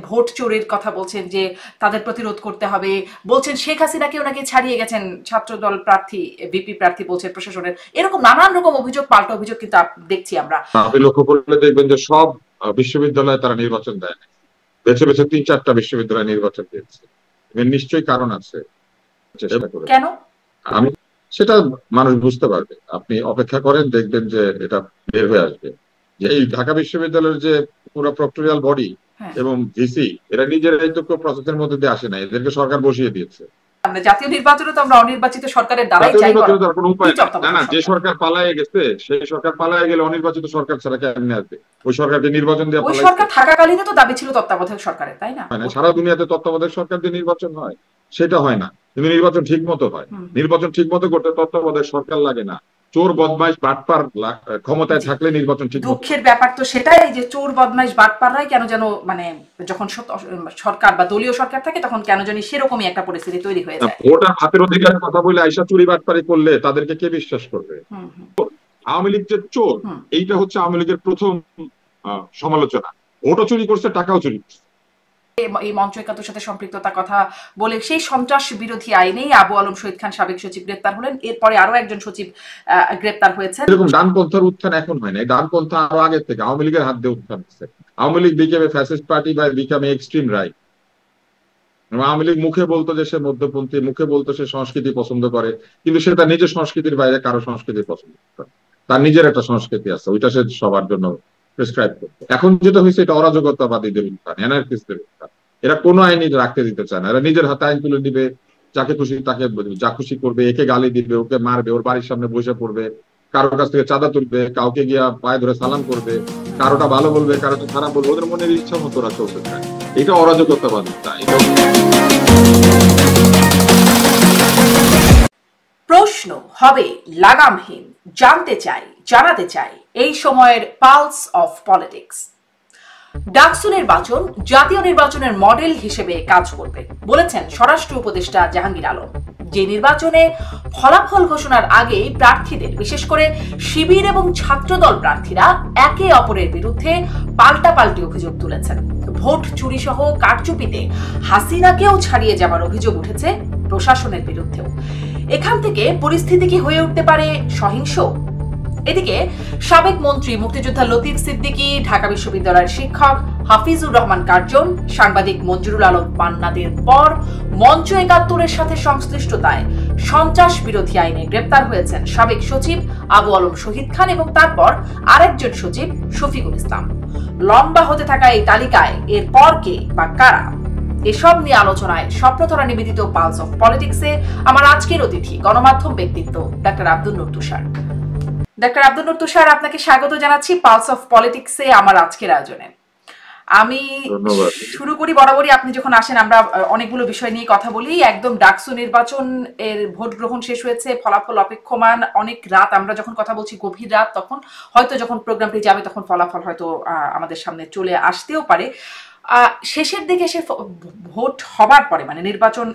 Vote চোরের কথা বলছেন যে তাদের প্রতিরোধ করতে হবে, বলছেন শেখ হাসিনাকেও নাকি ছাড়িয়ে গেছেন ছাত্রদল প্রার্থী, ভিপি প্রার্থী বলছেন প্রশাসনের, এরকম নানান রকম অভিযোগ, পাল্টা অভিযোগ কিন্তু দেখছি আমরা। আপনি লক্ষ্য করলে দেখবেন যে সব বিশ্ববিদ্যালয়ে তারা নির্বাচন দেয় না, বেছে বেছে 3-4টা বিশ্ববিদ্যালয় নির্বাচন দিয়েছে। এর নিশ্চয়ই কারণ আছে, চেষ্টা করে। কেন? আমি সেটা মানুষ বুঝতে পারবে, আপনি অপেক্ষা করেন, দেখবেন যে এটা বের হয়ে আসবে। যে এই ঢাকা বিশ্ববিদ্যালয়ের যে পুরো প্রক্টোরিয়াল বডি এবং ভিসি, এরা নিজেরাই তো প্রসেসের মধ্যে দিয়ে আসে না, এদেরকে সরকার বসিয়ে দিয়েছে। জাতীয় নির্বাচনে তো আমরা অনির্বাচিত সরকারের দ্বারাই চাই। কোনো উপায় না, না, যে সরকার পালায়ে গেছে সেই সরকার পালায়ে গেলে অনির্বাচিত সরকার ছাড়া কেমনে আসবে? ওই সরকারকে নির্বাচন দিয়ে ওই সরকার থাকাকালীনও তো দাবি ছিল তত্ত্বাবধায়ক সরকারের, তাই না? সারা দুনিয়াতে তত্ত্বাবধায়ক সরকার দিয়ে নির্বাচন হয়, সেটা হয় না। কিন্তু নির্বাচন ঠিক মতো হয়। নির্বাচন ঠিক মতো করতে তত্ত্বাবধায়ক সরকার লাগে না, চোর বদমাইশ বাটপার ক্ষমতায় থাকলে নির্বাচন ঠিক। দুঃখের ব্যাপার তো সেটাই যে চোর বদমাইশ বাটপাররাই কেন যেন মানে যখন সরকার বা দলীয় সরকার থাকে তখন কেন জানি সেরকমই একটা পরিস্থিতি তৈরি হয়ে যায়। ভোটার হাতের অধিকারের কথা বলে আইসা চুরি বাটপারি করলে তাদেরকে কে বিশ্বাস করবে? আওয়ামী লীগ যে চোর, এইটা হচ্ছে আওয়ামী লীগের প্রথম সমালোচনা। ভোটও চুরি করছে, টাকাও চুরি করছে। এই মঞ্চ একাত্তর সাথে সম্পৃক্ততার কথা বলে সেই সন্ত্রাস বিরোধী আইনেই আবু আলম শহীদ খান সাবেক সচিব গ্রেপ্তার হলেন, এরপরে আরো একজন সচিব গ্রেপ্তার হয়েছেন। এরকম ডানপন্থার উত্থান এখন হয় না, ডানপন্থা আরো আগে থেকে আওয়ামী লীগের হাত দিয়ে উত্থান হচ্ছে। আওয়ামী লীগ বিকেমে ফ্যাসিস্ট পার্টি বা বিকামে এক্সট্রিম রাইট। আওয়ামী লীগ মুখে বলতো যে সে মধ্যপন্থী, মুখে বলতো সে সংস্কৃতি পছন্দ করে, কিন্তু সে তার নিজের সংস্কৃতির বাইরে কারো সংস্কৃতি পছন্দ করে। তার নিজের একটা সংস্কৃতি আছে, ওইটা সে সবার জন্য প্রেসক্রাইব করতো। এখন যেটা হয়েছে এটা অরাজকতাবাদীদের উত্থান, অ্যানার্কিস্টদের উত্থান। এরা কোনো আইনি রাখতে দিতে চায় না, এরা নিজের হাতে আইন তুলে দিবে, যাকে খুশি তাকে যা খুশি করবে, একে গালি দিবে, ওকে মারবে, ওর বাড়ির সামনে বসে পড়বে, কারোর কাছ থেকে চাঁদা তুলবে, কাউকে গিয়া পায়ে ধরে সালাম করবে, কারোটা ভালো বলবে, কারোটা খারাপ বলবে, ওদের মনের ইচ্ছা মতো ওরা চলতে চায়। এটা অরাজকতাবাদিতা। প্রশ্ন হবে লাগামহীন, জানতে চাই, জানাতে চাই এই সময়ের পালস অফ পলিটিক্স। ডাকসু নির্বাচন জাতীয় নির্বাচনের মডেল হিসেবে কাজ করবে বলেছেন স্বরাষ্ট্র উপদেষ্টা জাহাঙ্গীর আলম। যে নির্বাচনে ফলাফল ঘোষণার আগেই প্রার্থীদের, বিশেষ করে শিবির এবং ছাত্রদল প্রার্থীরা একে অপরের বিরুদ্ধে পাল্টাপাল্টি অভিযোগ তুলেছেন। ভোট চুরি সহ কারচুপিতে হাসিনাকেও ছাড়িয়ে যাবার অভিযোগ উঠেছে প্রশাসনের বিরুদ্ধেও। এখান থেকে পরিস্থিতি কি হয়ে উঠতে পারে সহিংস? এদিকে সাবেক মন্ত্রী মুক্তিযোদ্ধা লতিফ সিদ্দিকী, ঢাকা বিশ্ববিদ্যালয়ের শিক্ষক হাফিজুর রহমান কার্জন, সাংবাদিক মঞ্জুরুল আলম পান্নাদের পর মঞ্চ একাত্তরের সাথে সংশ্লিষ্টতায় সন্ত্রাস বিরোধী আইনে গ্রেপ্তার হয়েছেন সাবেক সচিব আবু আলম শহীদ খান এবং তারপর আরেকজন সচিব শফিকুল ইসলাম। লম্বা হতে থাকা এই তালিকায় এরপর কে বা কারা? এসব নিয়ে আলোচনায় স্বপ্নধরা নিবেদিত পালস অফ পলিটিক্সে আমার আজকের অতিথি গণমাধ্যম ব্যক্তিত্ব ডাক্তার আব্দুল নূর তুষার। ডাক্তার আব্দুল নূর তুষার, আপনাকে স্বাগত জানাচ্ছি পালস অফ পলিটিক্সে আমার আজকের আয়োজনে। আমি শুরু করি, বরাবরই আপনি যখন আসেন আমরা অনেকগুলো বিষয় নিয়ে কথা বলি। একদম ডাকসু নির্বাচন এর ভোট গ্রহণ শেষ হয়েছে, ফলাফল অপেক্ষমান, অনেক রাত আমরা যখন কথা বলছি গভীর রাত, তখন হয়তো যখন প্রোগ্রামটি যাবে তখন ফলাফল হয়তো আমাদের সামনে চলে আসতেও পারে। শেষের দিকে এসে ভোট হবার পরে মানে নির্বাচন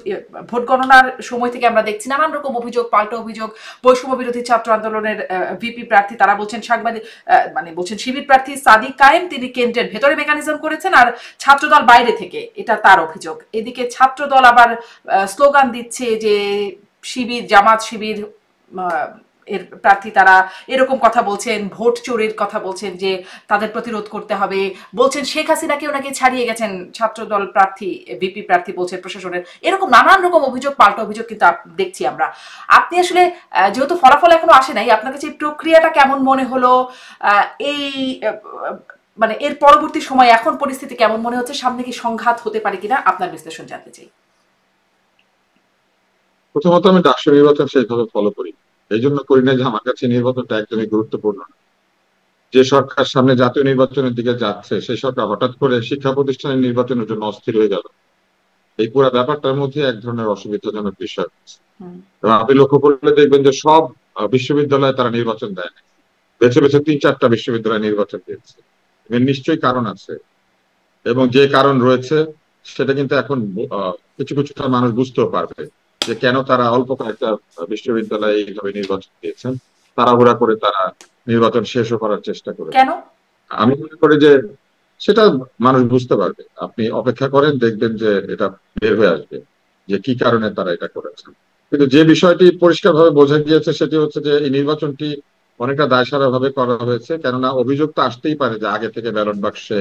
ভোট গণনার সময় থেকে আমরা দেখছি নানান রকম অভিযোগ, পাল্টা অভিযোগ। বৈষম্য বিরোধী ছাত্র আন্দোলনের ভিপি প্রার্থী তারা বলছেন, সাংবাদিক মানে বলছেন শিবির প্রার্থী সাদিক কায়েম তিনি কেন্দ্রের ভেতরে মেকানিজম করেছেন আর ছাত্রদল বাইরে থেকে, এটা তার অভিযোগ। এদিকে ছাত্রদল আবার স্লোগান দিচ্ছে যে শিবির, জামাত শিবির এর প্রার্থী তারা এরকম কথা বলছেন, ভোট চোরের কথা বলছেন যে তাদের প্রতিরোধ করতে হবে, বলছেন শেখ হাসিনাকেও নাকি ছাড়িয়ে গেছেন ছাত্রদল প্রার্থী, ভিপি প্রার্থী বলছেন প্রশাসনের, এরকম নানান রকম অভিযোগ, পাল্টা অভিযোগ কিন্তু দেখছি আমরা। আপনি আসলে যেহেতু ফলাফল এখনো আসে নাই, আপনার কাছে এই প্রক্রিয়াটা কেমন মনে হলো? এই মানে এর পরবর্তী সময় এখন পরিস্থিতি কেমন মনে হচ্ছে? সামনে কি সংঘাত হতে পারে কিনা আপনার বিশ্লেষণ জানতে চাই। প্রথমত আমি ডাকসু নির্বাচন সেইভাবে ফলো করি, এই জন্য করি না যে আমার কাছে নির্বাচনটা একদমই গুরুত্বপূর্ণ না। যে সরকার সামনে জাতীয় নির্বাচনের দিকে যাচ্ছে সেই সরকার হঠাৎ করে শিক্ষা প্রতিষ্ঠানের নির্বাচনের জন্য অস্থির হয়ে গেল, এই পুরো ব্যাপারটার মধ্যে এক ধরনের অসুবিধাজনক বিষয় আছে। এবং আপনি লক্ষ্য করলে দেখবেন যে সব বিশ্ববিদ্যালয়ে তারা নির্বাচন দেয় না, বেছে বেছে 3-4টা বিশ্ববিদ্যালয় নির্বাচন দিয়েছে। এর নিশ্চয়ই কারণ আছে, এবং যে কারণ রয়েছে সেটা কিন্তু এখন কিছু কিছুটা মানুষ বুঝতেও পারবে যে কেন তারা অল্প কয়েকটা বিশ্ববিদ্যালয়ে এইভাবে নির্বাচন দিয়েছেন। তাড়াহুড়া করে তারা নির্বাচন শেষও করার চেষ্টা করে। কেন? আমি মনে করি যে সেটা মানুষ বুঝতে পারবে। আপনি অপেক্ষা করেন, দেখবেন যে এটা বের হয়ে আসবে যে কি কারণে তারা এটা করেছে। কিন্তু যে বিষয়টি পরিষ্কারভাবে বোঝা গিয়েছে সেটি হচ্ছে যে এই নির্বাচনটি অনেকটা দায়সারা ভাবে করা হয়েছে, কেননা অভিযোগ তো আসতেই পারে যে আগে থেকে ব্যালট বাক্সে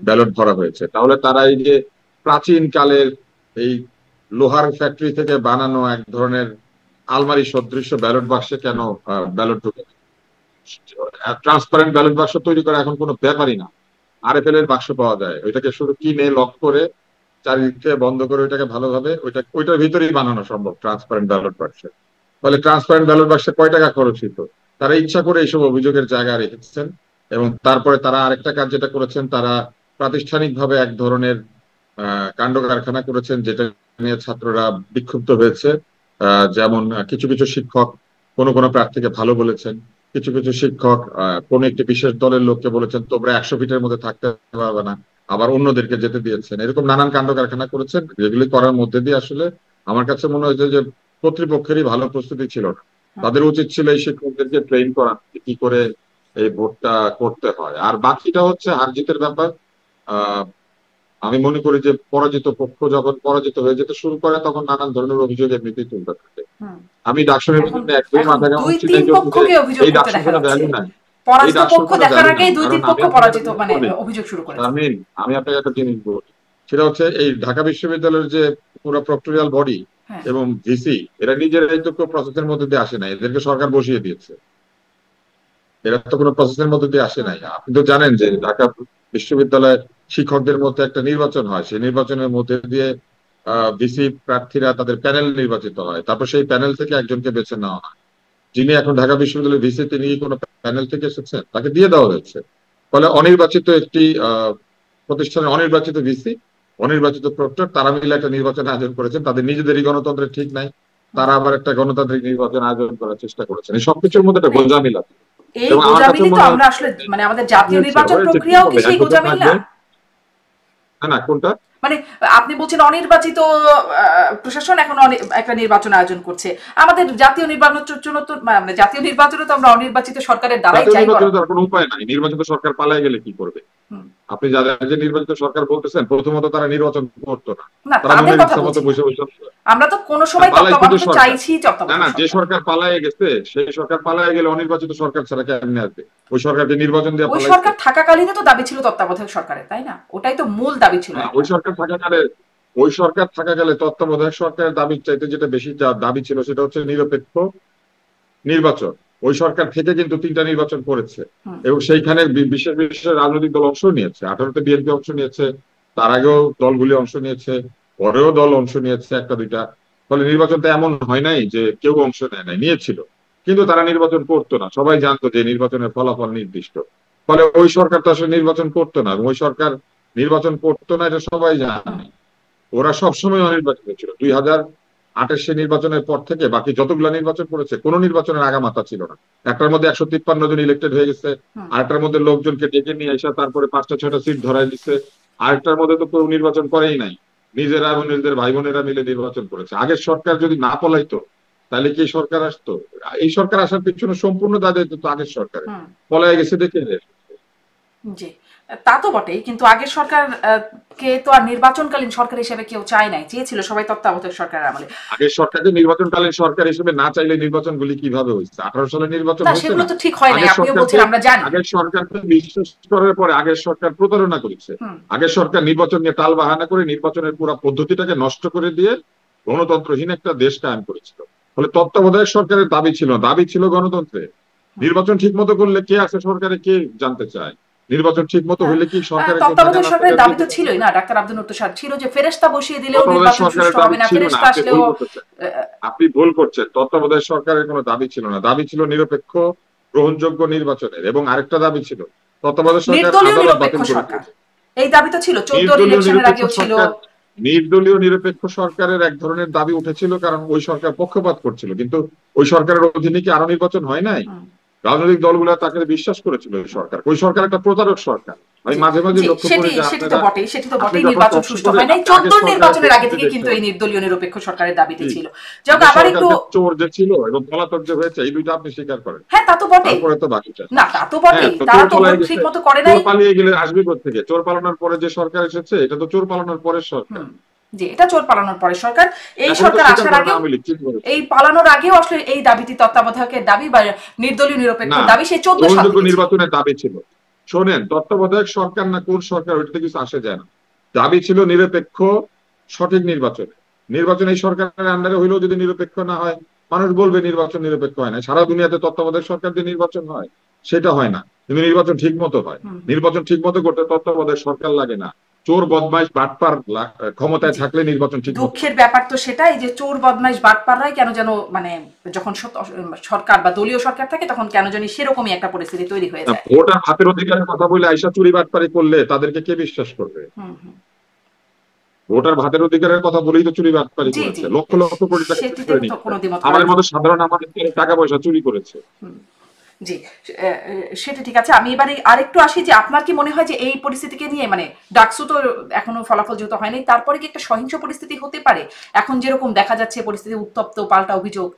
ব্যালট ভরা হয়েছে। তাহলে তারা এই যে প্রাচীন কালের এই লোহার ফ্যাক্টরি থেকে বানানো এক ধরনের আলমারি সদৃশ্য ব্যালট বাক্সে কেন ব্যালট ঢুকে, ট্রান্সপারেন্ট ব্যালট বাক্স তৈরি করা এখন কোনো ব্যাপারই না। আরএফএল এর বাক্স পাওয়া যায়, ওইটাকে শুধু কিনে লক করে চারিদিকে বন্ধ করে ওইটাকে ভালোভাবে ওইটার ভিতরেই বানানো সম্ভব ট্রান্সপারেন্ট ব্যালট বাক্সে। ফলে ট্রান্সপারেন্ট ব্যালট বাক্সে কয় টাকা খরচ হতো? তারা ইচ্ছা করে এইসব অভিযোগের জায়গা রেখেছেন। এবং তারপরে তারা আরেকটা কাজ যেটা করেছেন, তারা প্রাতিষ্ঠানিকভাবে এক ধরনের কাণ্ড কারখানা করেছেন, যেটা নিয়ে ছাত্ররা বিক্ষুব্ধ হয়েছে। যেমন কিছু কিছু শিক্ষক কোনো কোনো প্রার্থীকে ভালো বলেছেন, কিছু কিছু শিক্ষক কোন একটি বিশেষ দলের লোককে বলেছেন তোমরা 100 ফিটের মধ্যে থাকতে পারবে না, আবার অন্যদেরকে যেতে দিয়েছেন। এরকম নানান কাণ্ড কারখানা করেছেন, যেগুলি করার মধ্যে দিয়ে আসলে আমার কাছে মনে হয়েছে যে কর্তৃপক্ষেরই ভালো প্রস্তুতি ছিল না। তাদের উচিত ছিল এই শিক্ষকদেরকে ট্রেন করা, কি করে এই ভোটটা করতে হয়। আর বাকিটা হচ্ছে হার জিতের ব্যাপার। আহ আমি মনে করি যে পরাজিত পক্ষ যখন পরাজিত হয়ে যেতে শুরু করে তখন নানান ধরনের অভিযোগ এমনিতেই তুলতে থাকে। আমি ডাকসু নির্বাচনে একদমই মাথা ঘামাচ্ছি না যে এই ডাকসুর কোনো ভ্যালু নাই, এই ডাকসুর কোনো ভ্যালু নাই। কারণ আমি আপনাকে একটা জিনিস বলি, সেটা হচ্ছে এই ঢাকা বিশ্ববিদ্যালয়ের যে পুরো প্রক্টোরিয়াল বডি এবং ভিসি, এরা নিজেরাই তো প্রসেসের মধ্যে দিয়ে আসে নাই, এদেরকে সরকার বসিয়ে দিয়েছে। এরা তো কোনো প্রসেসের মধ্যে দিয়ে আসে নাই। আপনি তো জানেন যে ঢাকা বিশ্ববিদ্যালয়ের শিক্ষকদের মধ্যে একটা নির্বাচন হয়, সেই নির্বাচনের মধ্যে দিয়ে ভিসি প্রার্থীরা তাদের প্যানেল নির্বাচিত হয়, তারপর সেই প্যানেল থেকে একজনকে বেছে নেওয়া হয়। যিনি এখন ঢাকা বিশ্ববিদ্যালয়ের ভিসি, তিনি কোনো প্যানেল থেকে এসেছেন, তাকে দিয়ে দেওয়া হয়েছে। ফলে অনির্বাচিত একটি প্রতিষ্ঠানের অনির্বাচিত ভিসি, অনির্বাচিত প্রক্টর, তারা মিলে একটা নির্বাচন আয়োজন করেছেন। তাদের নিজেদেরই গণতন্ত্রের ঠিক নাই, তারা আবার একটা গণতান্ত্রিক নির্বাচন আয়োজন করার চেষ্টা করেছেন। এই সবকিছুর মধ্যে একটা গোঁজামিল আছে। এই গোঁজামিলই তো আমরা আসলে মানে আমাদের জাতীয় নির্বাচন প্রক্রিয়াও কি সেই গোঁজামিল না? না, কোনটা? মানে আপনি বলছেন অনির্বাচিত প্রশাসন এখন একটা নির্বাচন আয়োজন করছে। আমাদের জাতীয় নির্বাচনের তো মানে জাতীয় নির্বাচনে তো আমরা অনির্বাচিত সরকারের দ্বারাই চাই। কোনো উপায় নাই, নির্বাচিত সরকার পালায় গেলে কি করবে? আপনি যাদের যে নির্বাচিত সরকার বলতেছেন, প্রথমত তারা নির্বাচন করতো না, আমরা তো কোনো সময় চাইছি। না, যে সরকার পালায় গেছে সেই সরকার পালায় গেলে অনির্বাচিত সরকার ছাড়া কেমনে আসবে? ওই সরকারকে নির্বাচন দিয়ে ওই সরকার থাকাকালীনও তো দাবি ছিল তত্ত্বাবধায়ক সরকারের, তাই না? ওটাই তো মূল দাবি ছিল। ওই সরকার থাকাকালে তত্ত্বাবধায়ক সরকারের দাবির চাইতে যেটা বেশি দাবি ছিল সেটা হচ্ছে নিরপেক্ষ নির্বাচন। ওই সরকার থেকে কিন্তু 3টা নির্বাচন করেছে এবং সেইখানে বিশেষ বিশেষ রাজনৈতিক দল অংশ নিয়েছে। 18তে বিএনপি অংশ নিয়েছে, তার আগেও দলগুলি অংশ নিয়েছে, পরেও দল অংশ নিয়েছে একটা দুইটা। ফলে নির্বাচনটা এমন হয় নাই যে কেউ অংশ নেয় নাই, নিয়েছিল, কিন্তু তারা নির্বাচন করতো না। সবাই জানতো যে নির্বাচনের ফলাফল নির্দিষ্ট। ফলে ওই সরকার তো আসলে নির্বাচন করতো না, ওই সরকার নির্বাচন করতো না, এটা সবাই জানে। ওরা সবসময় অনির্বাচিত ছিল। 2028 নির্বাচনের পর থেকে বাকি যতগুলো নির্বাচন করেছে কোনো নির্বাচনের আগামাথা ছিল না। একটার মধ্যে 153 জন ইলেক্টেড হয়ে গেছে, আরেকটার মধ্যে লোকজনকে ডেকে নিয়ে এসে তারপরে 5টা-6টা সিট ধরাই দিচ্ছে, আরেকটার মধ্যে তো কেউ নির্বাচন করেই নাই, নিজেরা এবং নিজেদের ভাই বোনেরা মিলে নির্বাচন করেছে। আগের সরকার যদি না পলাইতো তাহলে কি সরকার আসতো? এই সরকার আসার পিছনে সম্পূর্ণ দায়িত্ব তো আগের সরকারের, পলাই গেছে দেখে। জি, তা তো বটেই, কিন্তু আগের সরকার কে তো আর নির্বাচনকালীন সরকার হিসেবে কেউ চায় নাই, চেয়েছিল সবাই তত্ত্বাবধায়ক সরকারের আমলে। আগের সরকারকে নির্বাচনকালীন সরকার হিসেবে না চাইলে নির্বাচনগুলি কিভাবে হয়েছে? 18 সালে নির্বাচন হয়েছে, সেগুলো তো ঠিক হয় নাই, আপনিও বলছেন, আমরা জানি। আগের সরকারকে বিশ্বাস করার পরে আগের সরকার প্রতারণা করেছে। আগের সরকার নির্বাচন নিয়ে টাল বাহানা করে নির্বাচনের পুরো পদ্ধতিটাকে নষ্ট করে দিয়ে গণতন্ত্রহীন একটা দেশ কায়েম করেছিল। ফলে তত্ত্বাবধায়ক সরকারের দাবি ছিল না, দাবি ছিল গণতন্ত্রের। নির্বাচন ঠিক মতো করলে কে আছে সরকারে কে জানতে চায়? নির্বাচন ঠিক মতো হলে কি সরকারের তত্ত্বাবধায়ক সরকারের দাবি তো ছিলই না, ডাক্তার আব্দুল নূর সাহেব, ছিল যে ফেরেশতা বসিয়ে দিলেও নির্বাচন সুষ্ঠু হবে না, ফেরেশতা আসলেও। আপনি ভুল করছেন, তত্ত্বাবধায়ক সরকারের কোনো দাবি ছিল না, দাবি ছিল নিরপেক্ষ গ্রহণযোগ্য নির্বাচনের। এবং আরেকটা দাবি ছিল তত্ত্বাবধায়ক সরকার আদালত বাতিল করে। এই দাবি তো ছিল 14 ইলেকশনের আগেও ছিল। নির্দলীয় নিরপেক্ষ সরকারের এক ধরনের দাবি উঠেছিল, কারণ ওই সরকার পক্ষপাত করছিল। কিন্তু ওই সরকারের অধীনে কি আরো নির্বাচন হয় নাই? রাজনৈতিক দলগুলো তাকে বিশ্বাস করেছিল ওই সরকার। ওই সরকার একটা প্রতারক সরকার। আমি মাঝে মাঝে লক্ষ্য করি যে সেটি তো আপনারা বটেই, সেটি তো আপনি বটেই, যখন নির্বাচন টকশো সুষ্ঠু করেন হয় নাই, আপনি আগের 14 সরকারের নির্বাচনের আগে থেকে প্রতিনিধিদের কিন্তু এই শোনেন। নির্দলীয় নিরপেক্ষ সরকারের দাবিতে ছিল। যাক আগের আবার সরকার একটু, যে চোর যে ছিল এবং পলাতক যে হয়েছে, এই দুইটা আপনি স্বীকার করেন। হ্যাঁ তা তো বটেই, তারপরে তো বাকিটা। না তা তো হ্যাঁ, বটেই, তো তারা চোর তো ভোট পালিয়ে ঠিক গেছে। মতো করে চোর নাই। পালিয়ে গেলে আসবে কোত্থেকে? চোর পালানোর পরে যে সরকার এসেছে, এটা তো চোর পালানোর পরের সরকার। জি, এটা চোর পালানোর পরে সরকার। এই এখন তো সরকার স্বীকার আসার করেন আগেও, আওয়ামী লীগ ঠিক করেছে। এই পালানোর আগেও আসলে এই দাবিটি তত্ত্বাবধায়কের দাবি বা নির্দলীয় নিরপেক্ষ না, দাবি সেই 14 সাল গ্রহণযোগ্য থেকে ছিল। নির্বাচনের দাবি ছিল। শোনেন, তত্ত্বাবধায়ক সরকার না কোন সরকার, ওইটাতে কিছু আসে যায় না। দাবি ছিল নিরপেক্ষ সঠিক নির্বাচনে। নির্বাচন এই সরকারের আন্ডারে হইলেও যদি নিরপেক্ষ না হয়, মানুষ বলবে নির্বাচন নিরপেক্ষ হয় না। সারা দুনিয়াতে তত্ত্বাবধায়ক সরকার দিয়ে নির্বাচন হয়, সেটা হয় না। কিন্তু নির্বাচন ঠিক মতো হয়। নির্বাচন ঠিক মতো করতে তত্ত্বাবধায়ক সরকার লাগে না। চোর বদমাইশ বাটপার ক্ষমতায় জি, থাকলে নির্বাচন ঠিক মতো দুঃখের হয়। ব্যাপার তো সেটাই যে চোর বদমাইশ বাটপাররাই কেন যেন মানে যখন সরকার বা দলীয় সরকার থাকে তখন কেন জানি সেরকমই একটা পরিস্থিতি তৈরি হয়ে যায়। ভোট আর হাতের অধিকারের কথা বলে আইসা চুরি বাটপারি করলে তাদেরকে কে বিশ্বাস করবে? হুম হুম ভোটার ভাতের অধিকারের কথা বলেই তো চুরি বাটপারি জি জি, করেছে, লক্ষ লক্ষ কোটি টাকা চুরি সেটিতে করে তো নিচ্ছে। কোনো দ্বিমত করার। আমাদের মতো সাধারণ আমাদের টাকা পয়সা চুরি করেছে। জি, সেটা ঠিক আছে। আমি এবারে আরেকটু আসি যে আপনার কি মনে হয় যে এই পরিস্থিতিকে নিয়ে মানে ডাকসু তো এখনো ফলাফল যেহেতু হয়নি, তারপরে কি একটা সহিংস পরিস্থিতি হতে পারে? এখন যেরকম দেখা যাচ্ছে পরিস্থিতি উত্তপ্ত, পাল্টা অভিযোগ।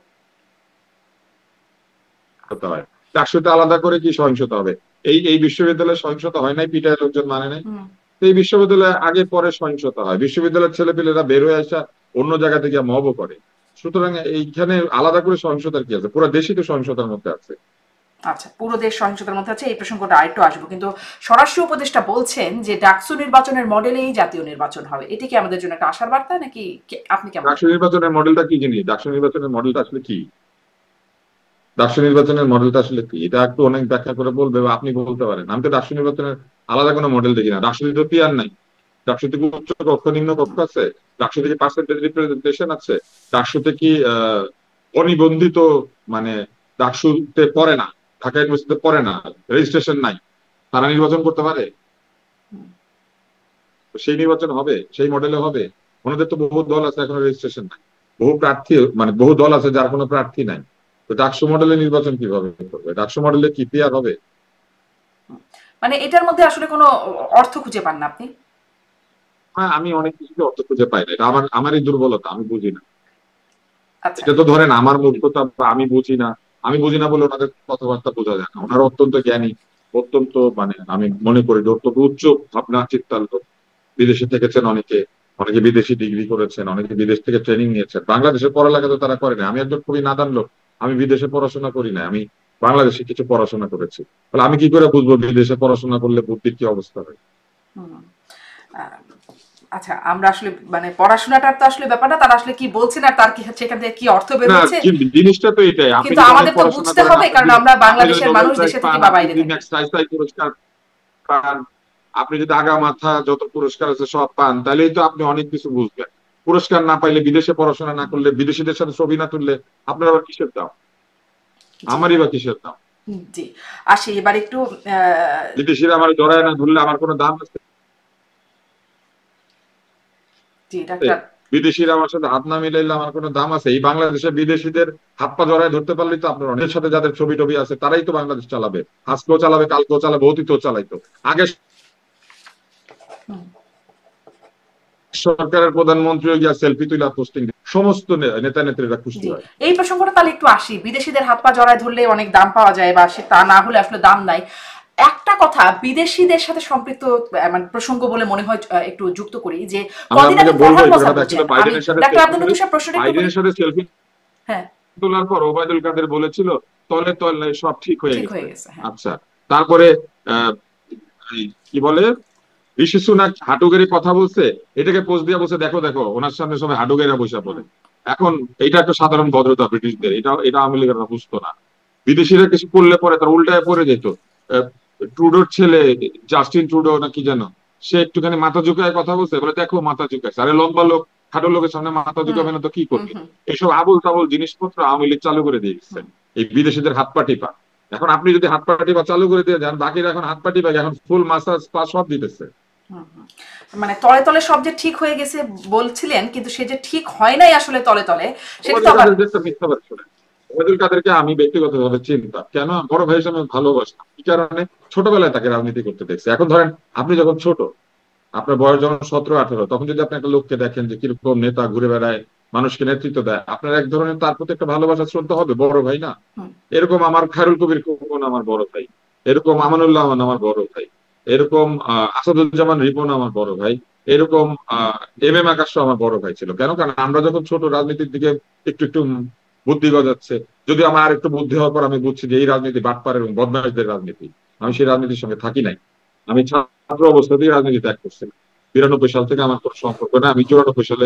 হতে হয় ডাকসুতে আলাদা করে কি সহিংসতা হবে? এই এই বিশ্ববিদ্যালয়ে সহিংসতা হয় নাই, পিটায় লোকজন মানে নাই। হুম, তো এই বিশ্ববিদ্যালয়ে আগে পরে সহিংসতা হয়, বিশ্ববিদ্যালয়ের ছেলেপেলেরা বের হয়ে আসা অন্য জায়গা থেকে মবও করে। সুতরাং এইখানে আলাদা করে সহিংসতার কি আছে? পুরো দেশই তো সহিংসতার মধ্যে আছে। আচ্ছা, পুরো দেশ সহিংসতার মধ্যে আছে, এই প্রসঙ্গটা আরেকটু আসবো। কিন্তু স্বরাষ্ট্র উপদেষ্টা বলছেন যে ডাকসু নির্বাচনের মডেলেই জাতীয় নির্বাচন হবে। এটি কি আমাদের জন্য একটা আশার বার্তা নাকি আপনি কেমন ডাকসু দেখেন? নির্বাচনের মডেলটা কি জিনিস? ডাকসু নির্বাচনের মডেলটা আসলে কি? ডাকসু নির্বাচনের মডেলটা আসলে কি, এটা একটু অনেক ব্যাখ্যা করে বলবে বা আপনি বলতে পারেন। আমি তো ডাকসু নির্বাচনের আলাদা কোনো মডেল দেখি না। ডাকসুতে তো পিয়ার নাই। ডাকসুতে কি উচ্চ কক্ষ নিম্ন কক্ষ আছে? ডাকসুতে কি পার্সেন্টেজ রিপ্রেজেন্টেশন আছে? ডাকসুতে কি অনিবন্ধিত, মানে ডাকসুতে পড়ে না, ঢাকা ইউনিভার্সিটিতে পড়ে না, রেজিস্ট্রেশন নাই, তারা নির্বাচন করতে পারে? তো সেই নির্বাচন হবে, সেই মডেলে হবে? ওনাদের তো বহু দল আছে, এখনো রেজিস্ট্রেশন নাই। বহু প্রার্থী, মানে বহু দল আছে যার কোনো প্রার্থী নাই। তো ডাকসু মডেলে নির্বাচন কিভাবে করবে? ডাকসু মডেলে কি পিয়ার হবে? মানে এটার মধ্যে আসলে কোনো অর্থ খুঁজে পান না আপনি? হ্যাঁ, আমি অনেক কিছু অর্থ খুঁজে পাই না। এটা আমারই দুর্বলতা, আমি বুঝি না। আচ্ছা। এটা তো ধরেন আমার মূর্খতা, বা আমি বুঝি না। আমি বুঝি না বলে ওনাদের কথাবার্তা বোঝা যায় না। ওনারা অত্যন্ত জ্ঞানী, অত্যন্ত, মানে আমি মনে করি যে অত্যন্ত উচ্চ ভাবনা চিন্তার লোক। বিদেশে থেকেছেন অনেকে, অনেকে বিদেশি ডিগ্রি করেছেন, অনেকে বিদেশ থেকে ট্রেনিং নিয়েছেন। বাংলাদেশের পড়ালেখা তো তারা করে না। আমি একজন খুবই নাদান লোক, আমি বিদেশে পড়াশোনা করি না, আমি বাংলাদেশে কিছু পড়াশোনা করেছি। তাহলে আমি কি করে বুঝবো বিদেশে পড়াশোনা করলে বুদ্ধির কি অবস্থা হয়? হুম, আহ, আচ্ছা, আমরা আসলে মানে পড়াশোনাটার তো আসলে ব্যাপারটা তারা আসলে কি বলছেন আর তার কি সেখান থেকে কি অর্থ বের না, হচ্ছে, জিনিসটা তো এটাই। আপনি কিন্তু যদি অনেক আমাদের তো পড়াশোনা বুঝতে করেন, হবে কারণ আমরা আপনি যদি বাংলাদেশের নোবেল মানুষ প্রাইজ দেশে থেকে পান, বা আপনি বাইরে যদি থাকি। ম্যাক্স আইসাই পুরস্কার পান, আপনি যদি আগা মাথা যত পুরস্কার আছে সব পান, তাহলেই তো আপনি অনেক কিছু বুঝবেন। পুরস্কার না পাইলে, বিদেশে পড়াশোনা না করলে, বিদেশিদের সাথে ছবি না তুললে আপনার আবার কিসের দাম? জি আমারই বা কিসের দাম? জি, আসি এবার একটু বিদেশিরা আমার জড়ায় না ধরলে আমার কোনো দাম আছে? জি ডাক্তার। বিদেশিরা আমার সাথে হাত না মিলাইলে আমার কোনো দাম আছে? এই বাংলাদেশে বিদেশিদের হাত পা জড়ায় ধরতে পারলেই তো আপনার, অনেকের সাথে যাদের ছবি টবি আছে তারাই তো বাংলাদেশ চালাবে। আজকেও চালাবে, কালকেও চালাবে, অতীতেও চালাইতো। আগে সরকারের প্রধানমন্ত্রী গিয়া সেলফি তুলা পোস্টিং, সমস্ত নেতা নেত্রীরা খুশি জি, হয়। এই প্রসঙ্গটা তাহলে একটু আসি। বিদেশিদের হাত পা জড়ায় ধরলে অনেক দাম পাওয়া যায় বা সে তা না হলে আসলে দাম নাই। একটা কথা বিদেশিদের সাথে সম্পৃক্ত মানে প্রসঙ্গ বলে মনে হয় একটু যুক্ত করি যে আমি কদিন আপনাকে আগে বলবো ফরহাদ এই মোসাব কথাটা। বলছেন, অ্যাকচুয়ালি আমি বাইডেনের সাথে ডাক্তার সেলফি আব্দুল লতিফ সাহেব প্রশ্নটা একটু করি। বাইডেনের সাথে সেলফি হ্যাঁ, তোলার পর ওবায়দুল কাদের বলেছিল তলে তলে সব ঠিক হয়ে ঠিক গেছে। হয়ে গেছে, হ্যাঁ। আচ্ছা, তারপরে আহ কি বলে, ঋষি সুনাক হাঁটুগেরি কথা বলছে, এটাকে পোস্ট দিয়ে বলছে দেখো দেখো ওনার সামনে সবাই হাঁটুগেরা বসে বলে। এখন এটা একটা সাধারণ ভদ্রতা ব্রিটিশদের, এটা এটা আওয়ামী লীগেরা বুঝতো না। বিদেশিরা কিছু করলে পরে তার উল্টায় পড়ে যেত। ট্রুডোর ছেলে, জাস্টিন ট্রুডো না কি যেন, সে একটুখানি মাথা ঝুঁকায় কথা বলছে, বলে দেখো মাথা ঝুঁকাইছে। আরে লম্বা লোক খাটো লোকের সামনে মাথা হুম ঝুঁকাবে না তো কি হুম করবে? হুম এইসব আবল তাবল জিনিসপত্র আওয়ামী লীগ চালু করে দিয়ে গেছে, হুম এই বিদেশিদের হাত পা টিপা। এখন আপনি যদি হাত পা টিপা চালু করে দিয়ে যান, বাকিরা এখন হাত পা টিপা এখন ফুল মাসাজ স্পা সব দিতেছে। হুম হুম। মানে তলে তলে সব যে ঠিক হয়ে গেছে বলছিলেন, কিন্তু সে যে ঠিক হয় নাই আসলে তলে তলে, সেটা তো ওবায়দুল আবার। কাদের যে একটা মিথ্যাবাদী শোনেন, ওবায়দুল কাদেরকে আমি ব্যক্তিগতভাবে চিনতাম, কেন বড় ভাই হিসেবে ভালোবাসতাম, কি কারণে, ছোটবেলায় তাকে রাজনীতি করতে দেখছি। এখন ধরেন আপনি যখন ছোট, আপনার বয়স যখন 17-18, তখন যদি আপনি একটা লোককে দেখেন যে কিরকম নেতা, ঘুরে বেড়ায়, মানুষকে নেতৃত্ব দেয়, আপনার এক ধরনের তার প্রতি একটা ভালোবাসা শ্রদ্ধা হবে, বড় ভাই না? এরকম আমার খায়রুল কবির খোকন আমার বড় ভাই, এরকম আমানুল্লাহ আমান আমার বড় ভাই, এরকম আসাদুজ্জামান রিপন আমার বড় ভাই, এরকম এম এম আকাশ আমার বড় ভাই ছিল। কেন? কারণ আমরা যখন ছোট, রাজনীতির দিকে একটু একটু বুদ্ধি গজাচ্ছে, যদি আমার আর একটু বুদ্ধি হওয়ার পর আমি বুঝছি যে এই রাজনীতি বাটপার এবং বদমাইশদের রাজনীতি, আমি সেই রাজনীতির সঙ্গে থাকি নাই। আমি ছাত্র অবস্থাতেই রাজনীতি ত্যাগ করছিলাম। 92 সাল থেকে আমার কোনো সম্পর্ক না। আমি 94 সালে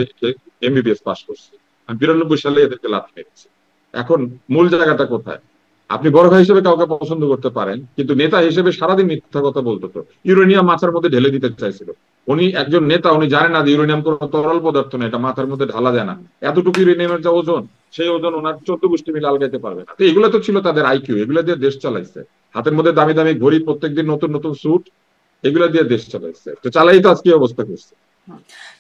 এমবিবিএস পাস করছি। আমি 92 সালে এদেরকে লাথি মেরেছি। এখন মূল জায়গাটা কোথায়? আপনি বড় ভাই হিসেবে কাউকে পছন্দ করতে পারেন, কিন্তু নেতা হিসেবে সারাদিন মিথ্যা কথা বলতো। তো ইউরেনিয়াম মাথার মধ্যে ঢেলে দিতে চাইছিল। উনি একজন নেতা, উনি জানেন না যে ইউরেনিয়াম কোনো তরল পদার্থ না, এটা মাথার মধ্যে ঢালা যায় না। এতটুকু ইউরেনিয়ামের যে ওজন, সেই ওজন ওনার 14 গোষ্ঠী মিলে আলগাইতে পারবে না। তো এগুলো তো ছিল তাদের আইকিউ, এগুলো দিয়ে দেশ চালাইছে। হাতের মধ্যে দামি দামি ঘড়ি, প্রত্যেকদিন নতুন নতুন স্যুট, এগুলো দিয়ে দেশ চালাইছে। তো চালাই তো আজকে অবস্থা করছে।